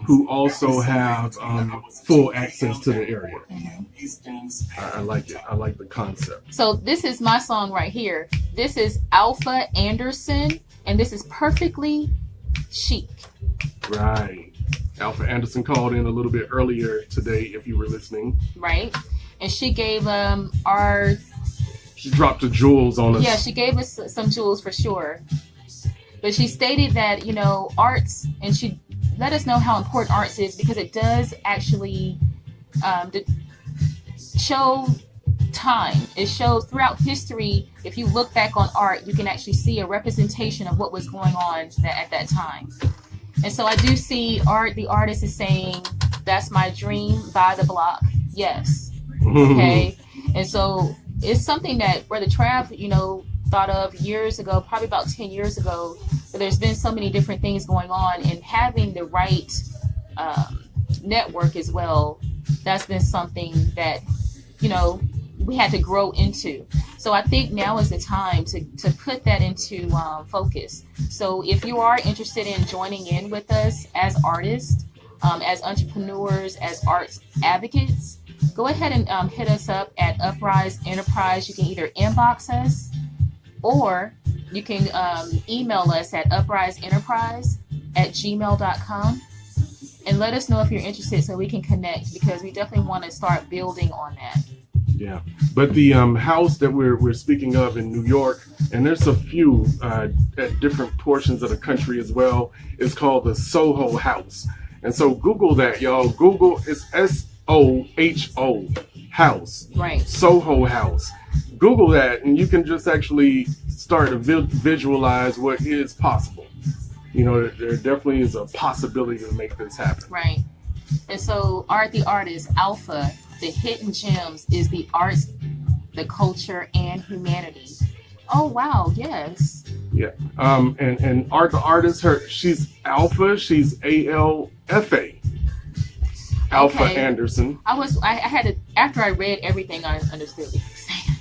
who also have full access to the area. I like it. I like the concept. So this is my song right here. This is Alpha Anderson, and this is Perfectly Chic. Right. Alpha Anderson called in a little bit earlier today, if you were listening. Right. And she gave She dropped the jewels on us. Yeah, she gave us some jewels for sure. But she stated that, arts, and she let us know how important arts is, because it does actually show time. It shows throughout history. If you look back on art, you can actually see a representation of what was going on at that time. And so I do see the artist is saying, that's my dream, buy the block. Yes. Okay. And so it's something that Brother Trav, thought of years ago, probably about 10 years ago. But there's been so many different things going on, and having the right network as well. That's been something that, we had to grow into. So I think now is the time to put that into focus. So if you are interested in joining in with us as artists, as entrepreneurs, as arts advocates, go ahead and hit us up at Uprise Enterprise. You can either inbox us, or you can email us at upriseenterprise@gmail.com and let us know if you're interested, so we can connect, because we definitely want to start building on that. Yeah, but the house that we're speaking of in New York, and there's a few at different portions of the country as well, is called the Soho House. And so Google that, y'all. Google, it's SOHO house. Right. Soho House. Google that, and you can just actually start to visualize what is possible. There definitely is a possibility to make this happen. Right. And so Art the Artist, Alpha, the Hidden Gems is the arts, the culture, and humanity. Oh, wow. Yes. Yeah. And Art the Artist, she's Alpha. She's ALFA. Alpha Anderson. I had to, after I read everything, I understood what you were saying.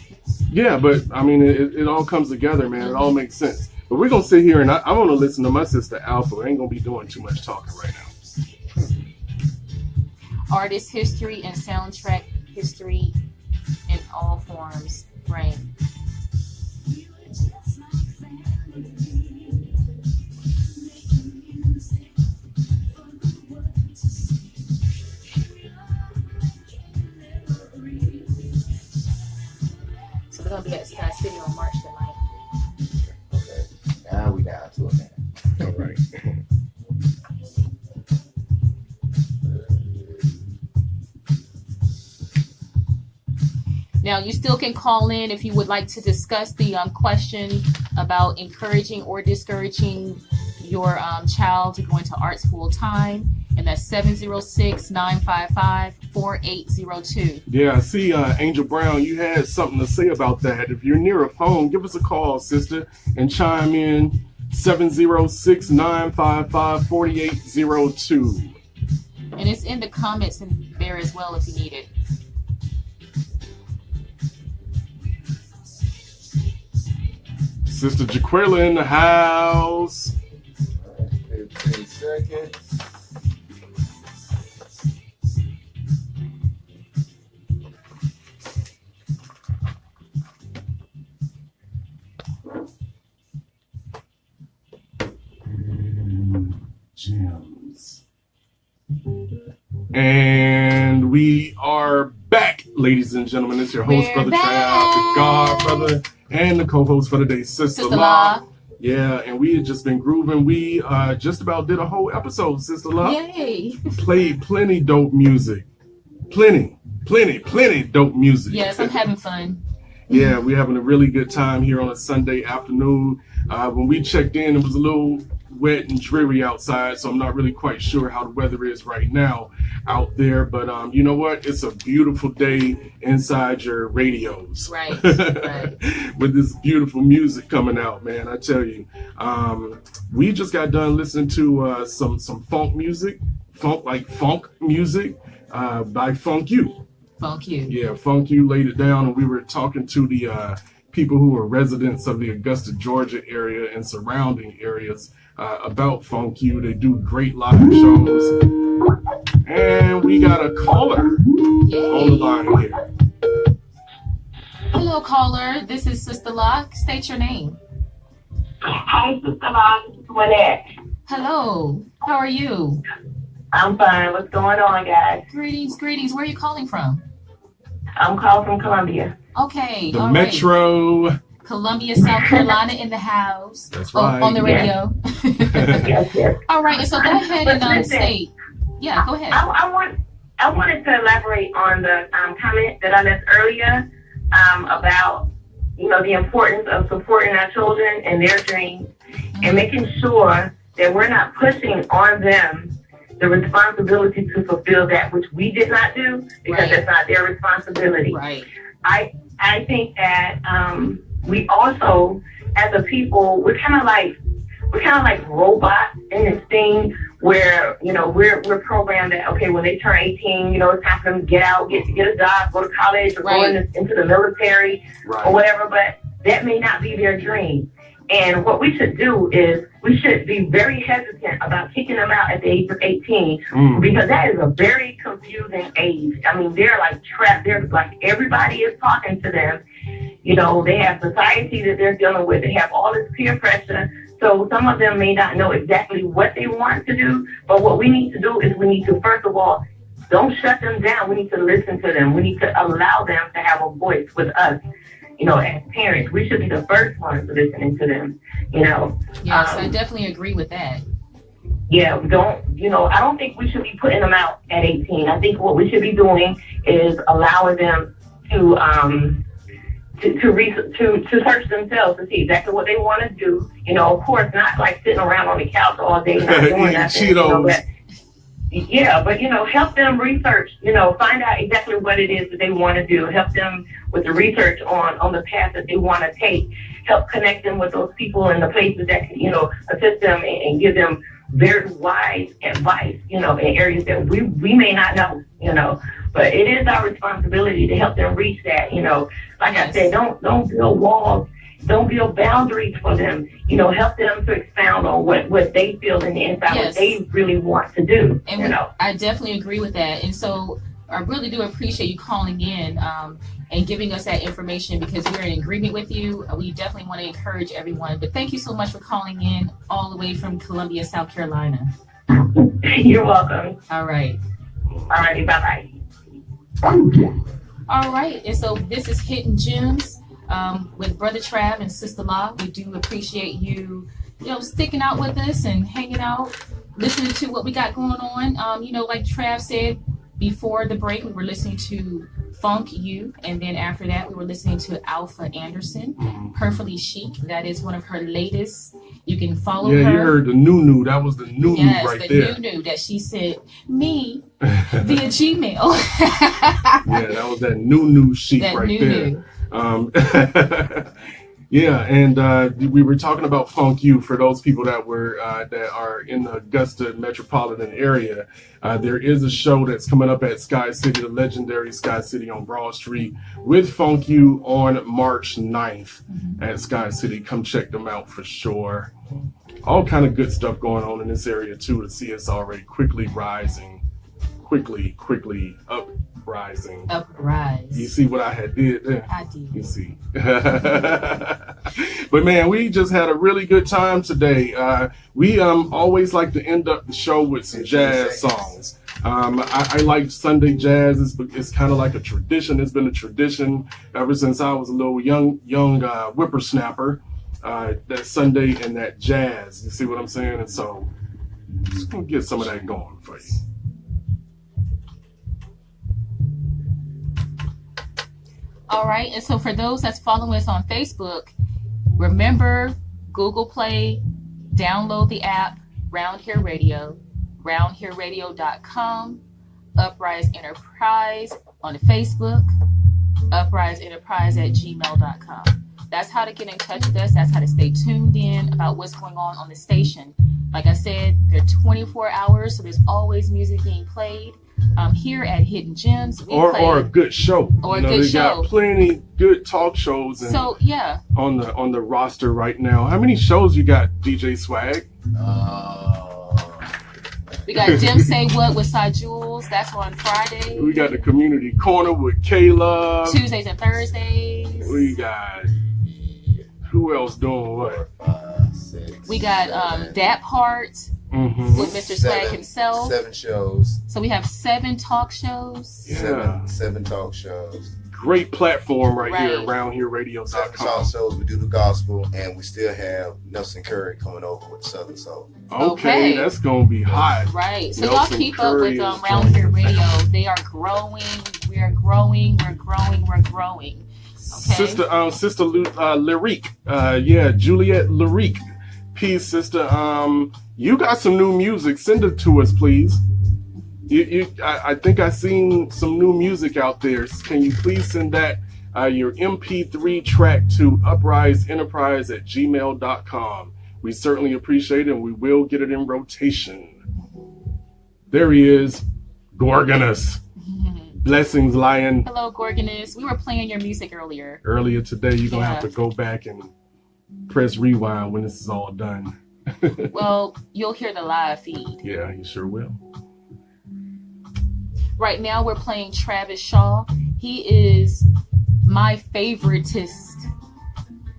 Yeah, but I mean, it all comes together, man. It all makes sense. But we're going to sit here and I want to listen to my sister Alpha. I ain't going to be doing too much talking right now. Artist history and soundtrack history in all forms. Right. So we're going to be at Sky City on March the 9th. Okay. Now we down to it, man. All right. Now, you still can call in if you would like to discuss the question about encouraging or discouraging your child to go into arts full time. And that's 706-955-4802. Yeah, I see, Angel Brown, you had something to say about that. If you're near a phone, give us a call, sister, and chime in 706-955-4802. And it's in the comments in there as well if you need it. Sister Jaquilla in the house. 15 seconds. Gems. And we are back, ladies and gentlemen. It's your host, Brother Trav, the God Brother, and the co-host for the day, Sister La. Yeah, and we had just been grooving. We just about did a whole episode, Sister La. Yay! Played plenty dope music. Plenty dope music. Yes, I'm having fun. Yeah, we're having a really good time here on a Sunday afternoon. When we checked in, it was a little wet and dreary outside, so I'm not really quite sure how the weather is right now out there. But you know what? It's a beautiful day inside your radios. Right. With this beautiful music coming out, man. I tell you. We just got done listening to some funk music by Funk You. Funk You. Yeah, Funk You laid it down, and we were talking to the people who are residents of the Augusta, Georgia area and surrounding areas about Funk You. They do great live shows. And we got a caller on the line here. Hello, caller. This is Sister Locke. State your name. Hi, Sister Locke. This is Lynette. Hello. How are you? I'm fine. What's going on, guys? Greetings. Where are you calling from? I'm calling from Columbia. Okay. The all Metro. Right. Columbia, South Carolina in the house. That's right. On the radio. Yes. All right. And so go ahead and state. Yeah, go ahead. I wanted to elaborate on the comment that I left earlier about, the importance of supporting our children and their dreams and making sure that we're not pushing on them the responsibility to fulfill that which we did not do, because that's not their responsibility. Right. I think that we also, as a people, we're kind of like robots in this thing where, we're programmed that, okay, when they turn 18, it's time for them to get out, get a job, go to college, or go into the military or whatever, but that may not be their dream. And what we should do is we should be very hesitant about kicking them out at the age of 18 because that is a very confusing age. I mean, they're like trapped. They're like, everybody is talking to them. They have society that they're dealing with. They have all this peer pressure. So some of them may not know exactly what they want to do. But what we need to do is we need to, first of all, don't shut them down. We need to listen to them. We need to allow them to have a voice with us. As parents, we should be the first ones listening to them, Yes, I definitely agree with that. Yeah, I don't think we should be putting them out at 18. I think what we should be doing is allowing them to search themselves to see exactly what they want to do. Of course, not like sitting around on the couch all day not doing nothing. But help them research, find out exactly what it is that they want to do. Help them with the research on the path that they want to take. Help connect them with those people and the places that can, assist them and give them very wise advice, in areas that we may not know, but it is our responsibility to help them reach that, like I said, don't build walls. Don't build boundaries for them. Help them to expound on what they feel in the inside, what they really want to do. And I definitely agree with that. And so I really do appreciate you calling in and giving us that information, because we're in agreement with you. We definitely want to encourage everyone. But thank you so much for calling in all the way from Columbia, South Carolina. You're welcome. All right. All righty. Bye-bye. All right. And so this is Hidden Gems. With Brother Trav and Sister Locke. We do appreciate you, sticking out with us and hanging out, listening to what we got going on. Like Trav said before the break, we were listening to Funk You, and then after that, we were listening to Alpha Anderson, Perfectly Chic. That is one of her latest. You can follow her. Yeah, you heard the new. That was the new right there. Yes, the new that she sent me via Gmail. Yeah, that was that new chic right there. Yeah, and we were talking about Funk You. For those people that are in the Augusta metropolitan area, there is a show that's coming up at Sky City, the legendary Sky City on Broad Street, with Funk You on March 9th at Sky City. Come check them out for sure. All kind of good stuff going on in this area too. The CSRA quickly rising, quickly uprising. Uprise. You see what I had did there? I did. You see. But man, we just had a really good time today. We always like to end up the show with some jazz songs. I like Sunday jazz. It's kind of like a tradition. It's been a tradition ever since I was a little young whippersnapper. That Sunday and that jazz. You see what I'm saying? And so just gonna get some of that going for you. All right, and so for those that's following us on Facebook, remember Google Play, download the app Round Here Radio, roundhereradio.com, Uprise Enterprise on Facebook, upriseenterprise@gmail.com. That's how to get in touch with us. That's how to stay tuned in about what's going on the station. Like I said, they're 24 hours, so there's always music being played. Here at Hidden Gems, or a good show. Or a good show. Got plenty good talk shows. And so yeah, on the roster right now. How many shows you got, DJ Swag? We got Dim Say What with Cy Jules. That's on Friday. We got the Community Corner with Kayla. Tuesdays and Thursdays. We got who else doing what? 4, 5, 6. We got Dat Part with Mr. Swag himself. 7 shows. So we have 7 talk shows. Yeah. 7 talk shows. Great platform right here, 7 roundhereradio.com. talk shows. We do the gospel, and we still have Nelson Curry coming over with Southern Soul. Okay, that's gonna be hot. Right. So Nelson y'all keep Curry up with Round Here Radio. They are growing. We are growing. We're growing. We're growing. Okay. Sister Lyrique. Juliet Lyrique. Peace, sister. You got some new music. Send it to us, please. I think I seen some new music out there. Can you please send that your MP3 track to upriseenterprise@gmail.com. We certainly appreciate it, and we will get it in rotation. There he is, Gorgonus. Blessings, Lion. Hello, Gorgonus. We were playing your music earlier. Earlier today, you're gonna have to go back and press rewind when this is all done. Well, you'll hear the live feed. Yeah, you sure will. Right now, we're playing Travis Shaw. He is my favoritist.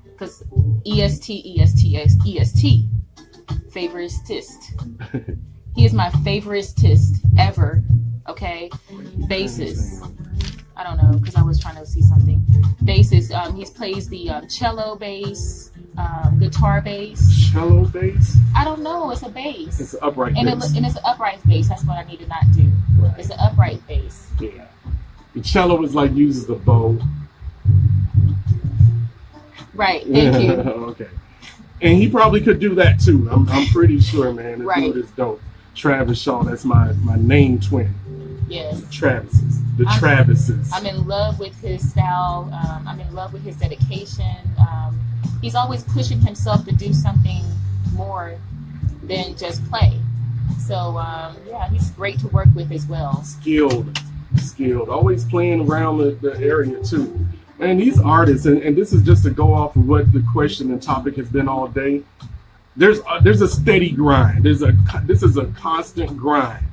Because EST. Favoritist. He is my favoritist ever. Okay? Bassist. I don't know, because I was trying to see something. Bassist. He plays the cello bass, guitar bass. Cello bass? I don't know. It's a bass. It's an upright bass. And it's an upright bass. That's what I need to not do. Right. It's an upright bass. Yeah. The cello is like uses the bow. Right. Thank you. Okay. And he probably could do that too. I'm pretty sure, man. This dude is dope. Travis Shaw. That's my name twin. Yes. Travises. Travises. I'm in love with his style. I'm in love with his dedication. He's always pushing himself to do something more than just play. So, he's great to work with as well. Skilled. Always playing around the area too. And these artists, and this is just to go off of what the question and topic has been all day. There's a steady grind. This is a constant grind.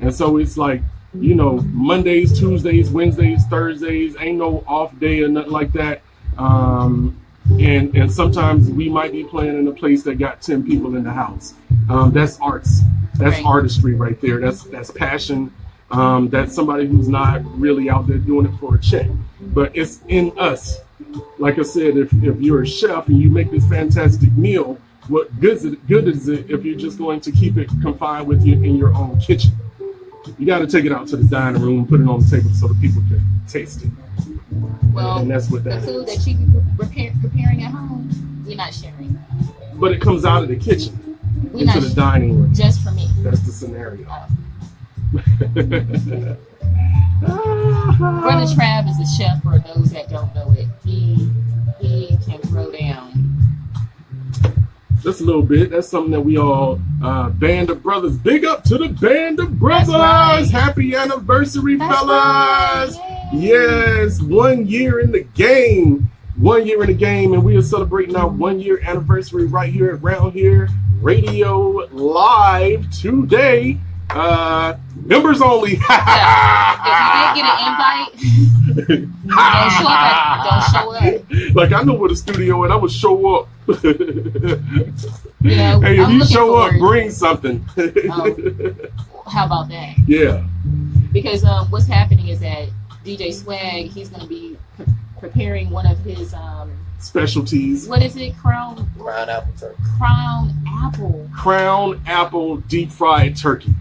And so it's like, Mondays, Tuesdays, Wednesdays, Thursdays, ain't no off day or nothing like that. And sometimes we might be playing in a place that got 10 people in the house. That's arts. That's artistry right there. That's passion. That's somebody who's not really out there doing it for a check. But it's in us. Like I said, if you're a chef and you make this fantastic meal, what good is it if you're just going to keep it confined with you in your own kitchen? You got to take it out to the dining room, put it on the table so the people can taste it. Well, and that's what that the food is. that you be preparing at home, we're not sharing. But it comes out of the kitchen into the dining room. Just for me. That's the scenario. Brother Trav is a chef for those that don't know it. He can throw down. Just a little bit. That's something that we all, Band of Brothers. Big up to the Band of Brothers. Right. Happy anniversary, fellas. Right. Yes, 1 year in the game. 1 year in the game, and we are celebrating our 1 year anniversary right here at Round Here Radio live today. Members only. If you did get an invite, don't show up. Like, I know where the studio and I would show up. Yeah, hey, if you show up, bring something. How about that? Yeah. Because what's happening is that DJ Swag, he's going to be preparing one of his specialties. What is it? Crown apple turkey. Crown apple deep fried turkey.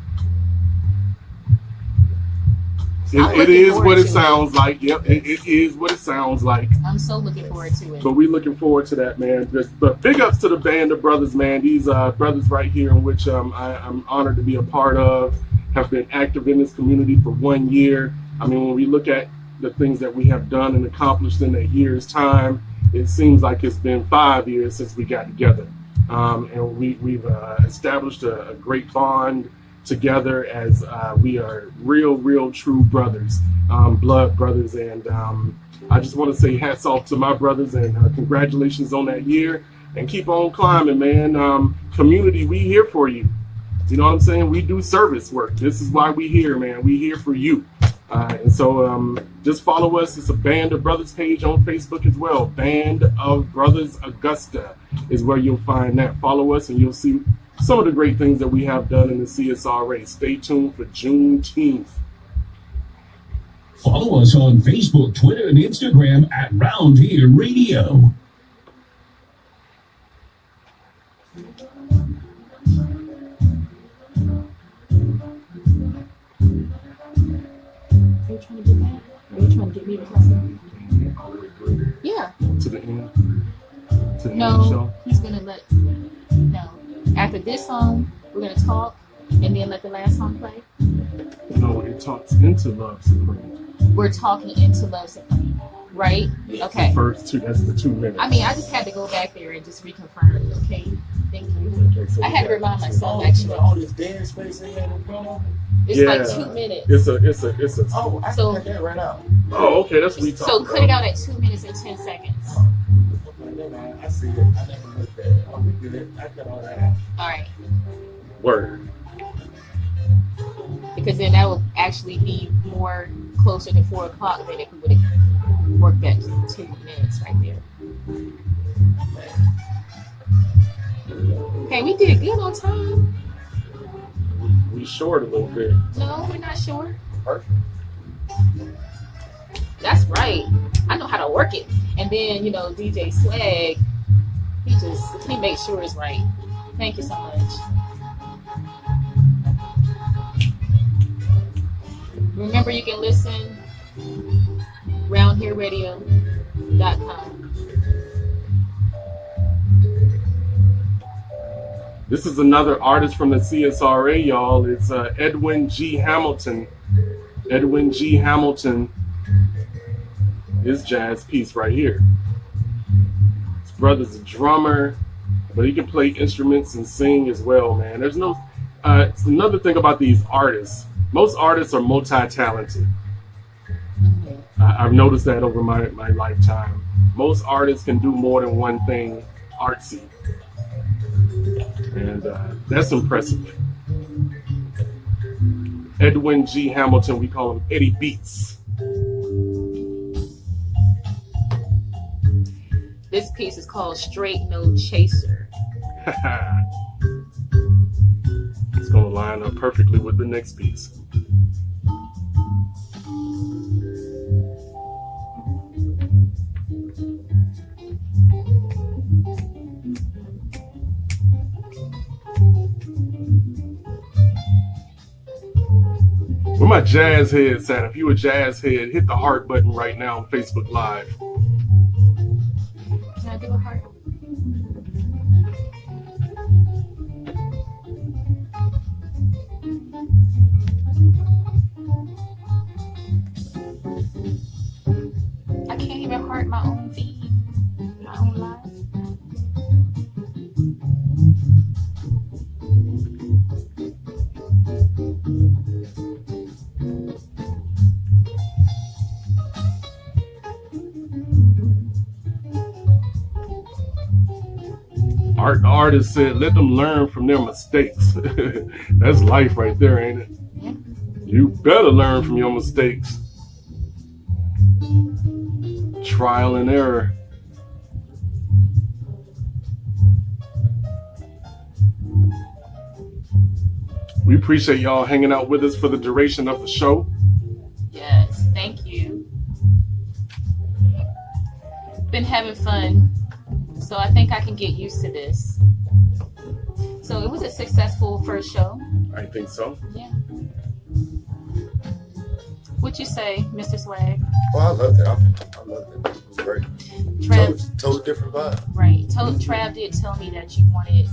It is what it sounds like. Yep, it is what it sounds like. I'm so looking forward to it. But we're looking forward to that, man. But big ups to the band of brothers, man. These brothers right here, in which I'm honored to be a part of, have been active in this community for 1 year. I mean, when we look at the things that we have done and accomplished in a year's time, it seems like it's been 5 years since we got together. And we've established a great bond together as we are real true brothers, blood brothers. And I just want to say hats off to my brothers and congratulations on that year, and keep on climbing, man. Community, we here for you. You know what I'm saying? We do service work. This is why we here, man. We here for you. And so just follow us. It's a Band of Brothers page on Facebook as well. Band of Brothers Augusta is where you'll find that. Follow us and you'll see some of the great things that we have done in the CSRA. Stay tuned for Juneteenth. Follow us on Facebook, Twitter, and Instagram at Round Here Radio. Are you trying to get that? Are you trying to get me to listen? Yeah. To the end? To the end of the show? He's going to let... No. After this song, we're going to talk and then let the last song play? No, it talks into Love Supreme. We're talking into Love Supreme, right? Okay. The first two, that's the 2 minutes. I mean, I just had to go back there and just reconfirm, okay? Thank you. Okay, so I had to remind myself, actually. All this dead space in there. It's like 2 minutes. It's a. Oh, I So- cut that right out. Oh, okay, that's what we talking So about. cut it out at 2 minutes and 10 seconds. I see it. I never looked at it. Oh, we good. I cut all that out. All right. Word. Because then that would actually be more closer to 4 o'clock than if we would have worked that 2 minutes right there. Okay, we did good on time. We short a little bit. No, we're not sure. Perfect. That's right. I know how to work it. And then, DJ Swag, he makes sure it's right. Thank you so much. Remember, you can listen roundhereradio.com. This is another artist from the CSRA, y'all. It's Edwin G. Hamilton. Edwin G. Hamilton. His jazz piece right here. His brother's a drummer, but he can play instruments and sing as well, man. There's no. It's another thing about these artists. Most artists are multi-talented. I've noticed that over my lifetime. Most artists can do more than one thing artsy. And that's impressive. Edwin G. Hamilton, we call him Eddie Beats. This piece is called Straight No Chaser. It's going to line up perfectly with the next piece. Where my jazz heads at? If you a jazz head, hit the heart button right now on Facebook Live. Can I do a heart? I can't even heart my own feed, my own life. The artist said, let them learn from their mistakes. That's life right there, ain't it? Yeah. You better learn from your mistakes. Trial and error. We appreciate y'all hanging out with us for the duration of the show. Yes, thank you. Been having fun, so I think I can get used to this. So it was a successful first show. I think so. Yeah. What you say, Mr. Swag? Oh, I love that. I love that. It was great. Trav, Totally different vibe. right. Trav did tell me that you wanted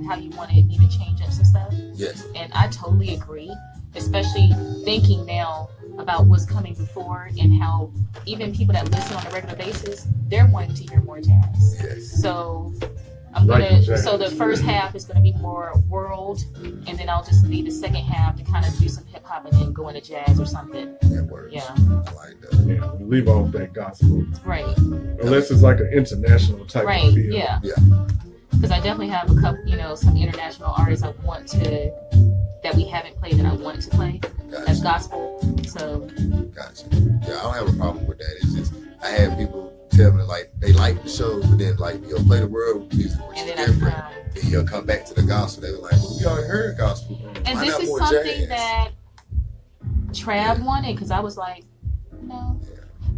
how you wanted me to change up some stuff. Yes. And I totally agree, especially thinking now about what's coming before and how even people that listen on a regular basis, they're wanting to hear more jazz. Yes. So so the first half is gonna be more world, and then I'll just leave the second half to kind of do some hip hop and then go into jazz or something. That works. Yeah. I like that. Yeah, we leave off that gospel. Right. Unless it's like an international type of feel. Yeah. Yeah. Because I definitely have a couple, some international artists I want to that we haven't played that I wanted to play as gospel. So. Gotcha. Yeah, I don't have a problem with that. It's just I have people tell me like they like the show, but then like you'll play the world music, which is different. Then you'll come back to the gospel. They were like, well, we already heard gospel. And this is something that Trav wanted, because I was like, no,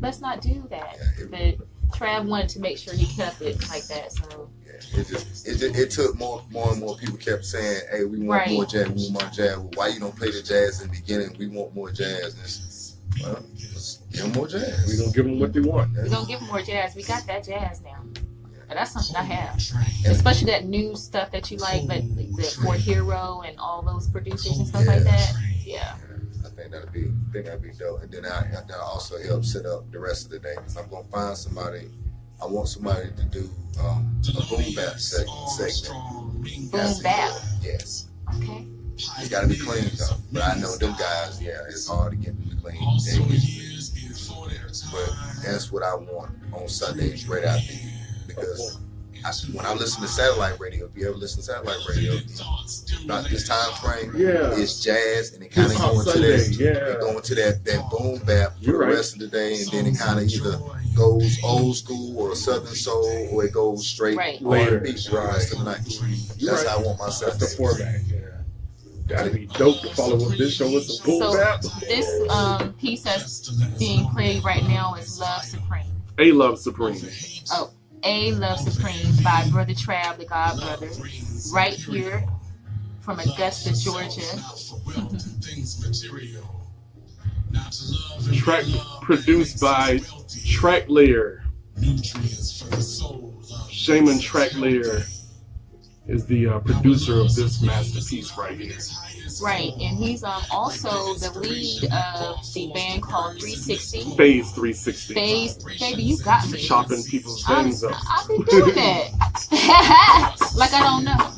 let's not do that. But Trav wanted to make sure he kept it like that. So it took more and more people kept saying, hey, we want more jazz, we want more jazz. Well, why you don't play the jazz in the beginning? We want more jazz. And well, let's give them more jazz. We're going to give them what they want. We're going to give them more jazz. We got that jazz now. And that's something I have. Especially that new stuff that you like the For Hero and all those producers and stuff like that. Yeah. I think that'd be dope. And then that'll also help set up the rest of the day. I'm going to find somebody. I want somebody to do a boom bap segment. Boom bap? Yes. Okay. It's got to be clean though. But I know them guys, it's hard to get them to clean. But that's what I want on Sundays right out there. Because when I listen to satellite radio, if you ever listen to satellite radio, about this time frame, it's jazz, and it kind of going to that boom bap for the rest of the day, and then it kind of either goes old school or southern soul, or it goes straight R&B for the rest of the night. That's how I want my Sunday. That's the format. That'd be dope to follow up this show with some boom bap. This piece that's being played right now is Love Supreme. A Love Supreme. Oh. A Love Supreme by Brother Trav, the God Brother, right here from Augusta, Georgia. Track produced by Track Layer. Shaman Track Layer is the producer of this masterpiece right here. Right, and he's also the lead of the band called 360. Phase 360. Baby, you got me. Chopping people's things up. I've been doing that. Like I don't know.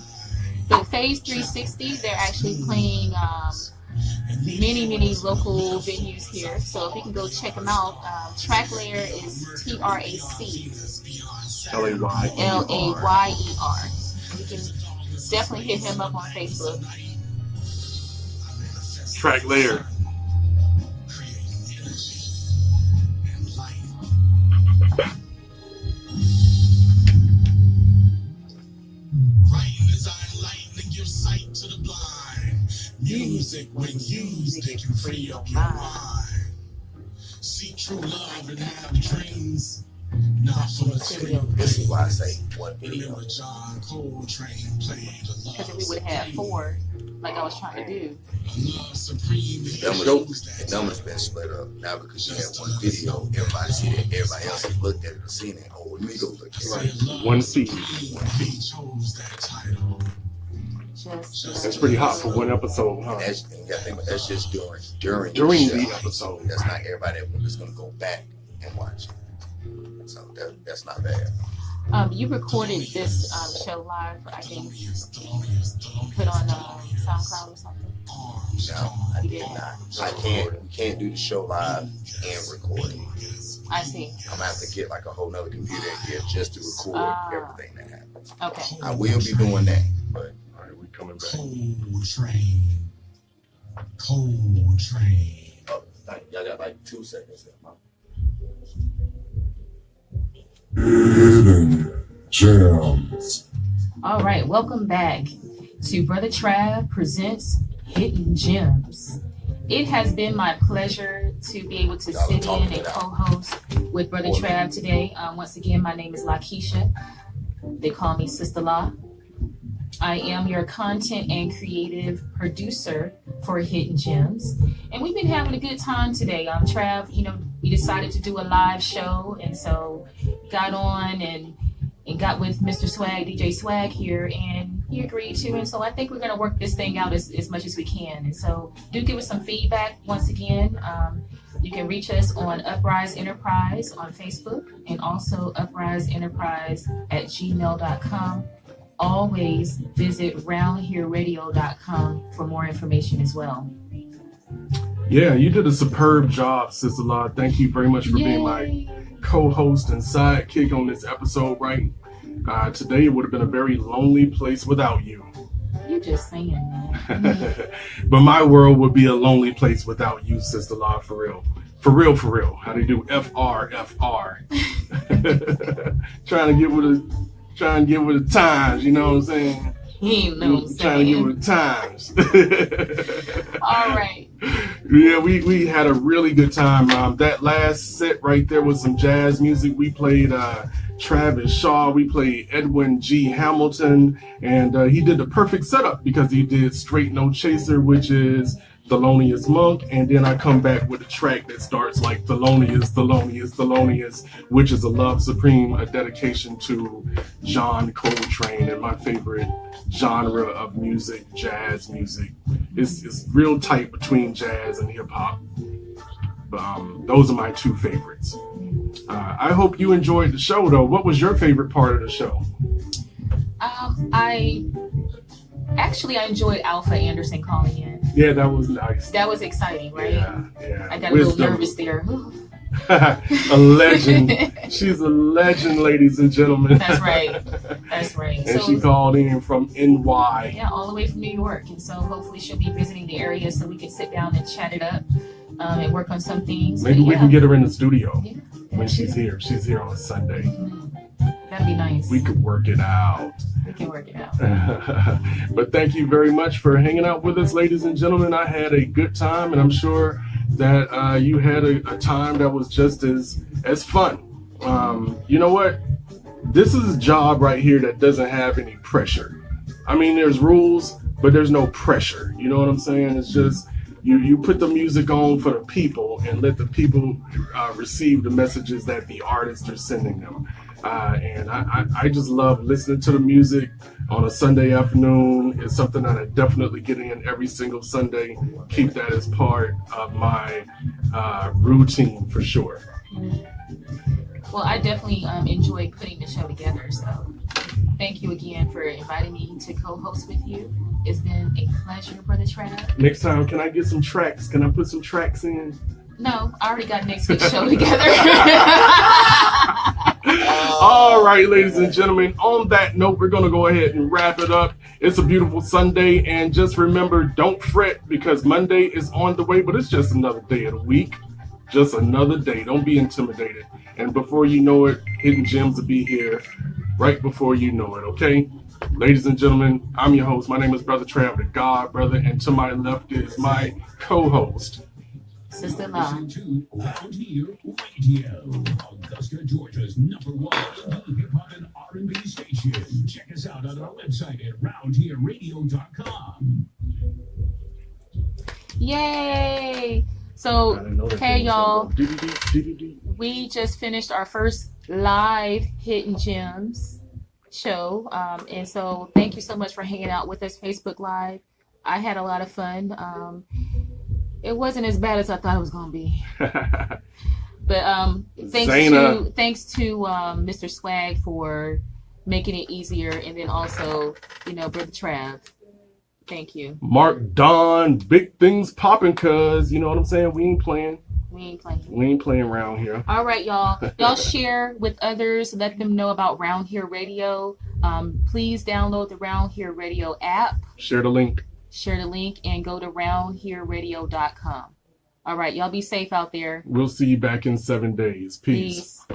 But Phase 360, they're actually playing many local venues here. So if you can go check them out, Track Layer is TRAC. LAYER. You can definitely hit him up on Facebook. Track Layer. Music, when used, it can free up your mind. See true love and have dreams. Not for material. This is why I say one video. Because if we would have had 4, like I was trying to do. The numbers been split up now because you have one video. Everybody see that. Everybody else has looked at it and seen it. Oh, let me go look at it. One feed. That's pretty hot for one episode, huh? That's just during the episode. That's not everybody that's going to go back and watch it. So that's not bad. You recorded this show live, I think, put on SoundCloud or something? No, I did not. We can't do the show live and record it. I see. I'm going to have to get like a whole nother computer in here just to record everything that happens. Okay. I will be doing that, but all right, we coming back. Cold train. Oh, y'all got like 2 seconds left, huh? Hidden Gems. All right, welcome back to Brother Trav Presents Hidden Gems. It has been my pleasure to be able to sit in and co-host with Brother Trav today. Once again, my name is LaKeisha. They call me Sister La. I am your content and creative producer for Hidden Gems. And we've been having a good time today. Trav, we decided to do a live show, and so got on and got with Mr. Swag, DJ Swag here, and he agreed to. And so I think we're going to work this thing out as much as we can. And so do give us some feedback once again. You can reach us on Uprise Enterprise on Facebook and also upriseenterprise@gmail.com. Always visit roundhereradio.com for more information as well. Yeah, you did a superb job, Sister Law. Thank you very much for being my co-host and sidekick on this episode, right? Today it would have been a very lonely place without you. You just saying that. But my world would be a lonely place without you, Sister Law, for real. For real, for real. How do you do? FR. Trying to get with the times, you know what I'm saying? You know what I'm trying to get with the times. All right. Yeah, we had a really good time. That last set right there was some jazz music. We played Travis Shaw. We played Edwin G. Hamilton. And he did the perfect setup because he did Straight No Chaser, which is Thelonious Monk, and then I come back with a track that starts like Thelonious, which is a Love Supreme, a dedication to John Coltrane and my favorite genre of music, jazz music. It's real tight between jazz and hip hop. Those are my two favorites. I hope you enjoyed the show, though. What was your favorite part of the show? I enjoyed Alpha Anderson calling in. Yeah, that was nice. That was exciting, right? Yeah. I got a little nervous there. A legend. She's a legend, ladies and gentlemen. That's right. And she called in from NY. Yeah, all the way from New York. And so hopefully she'll be visiting the area so we can sit down and chat it up and work on some things. Maybe we can get her in the studio when she's good. here. She's here on a Sunday. That'd be nice. We could work it out. But thank you very much for hanging out with us, ladies and gentlemen. I had a good time, and I'm sure that you had a time that was just as fun. You know what? This is a job right here that doesn't have any pressure. I mean, there's rules, but there's no pressure. You know what I'm saying? It's just you put the music on for the people and let the people receive the messages that the artists are sending them. And I just love listening to the music on a Sunday afternoon. It's something that I definitely get in every single Sunday. Keep that as part of my routine for sure. Well, I definitely enjoyed putting the show together. So thank you again for inviting me to co-host with you. It's been a pleasure, Brother Trav. Next time, can I get some tracks? Can I put some tracks in? No, I already got next week's show together. All right, ladies and gentlemen, on that note, we're going to go ahead and wrap it up. It's a beautiful Sunday, and just remember, don't fret, because Monday is on the way, but it's just another day of the week. Just another day. Don't be intimidated. And before you know it, Hidden Gems will be here right before you know it, okay? Ladies and gentlemen, I'm your host. My name is Brother Trav, the God Brother, and to my left is my co-host, Sister Law. Listen to Round Here Radio, Augusta, Georgia's #1 hip hop and R&B station. Check us out on our website at roundhereradio.com. Yay! So, hey y'all, we just finished our first live Hidden Gems show, and so thank you so much for hanging out with us Facebook Live. I had a lot of fun. It wasn't as bad as I thought it was going to be. But thanks to Mr. Swag for making it easier, and then also, Brother Trav. Thank you. Mark Don, big things popping, cuz, you know what I'm saying? We ain't playing. We ain't playing around here. All right, y'all. Y'all share with others. Let them know about Round Here Radio. Please download the Round Here Radio app. Share the link and go to roundhereradio.com. All right, y'all be safe out there. We'll see you back in 7 days. Peace.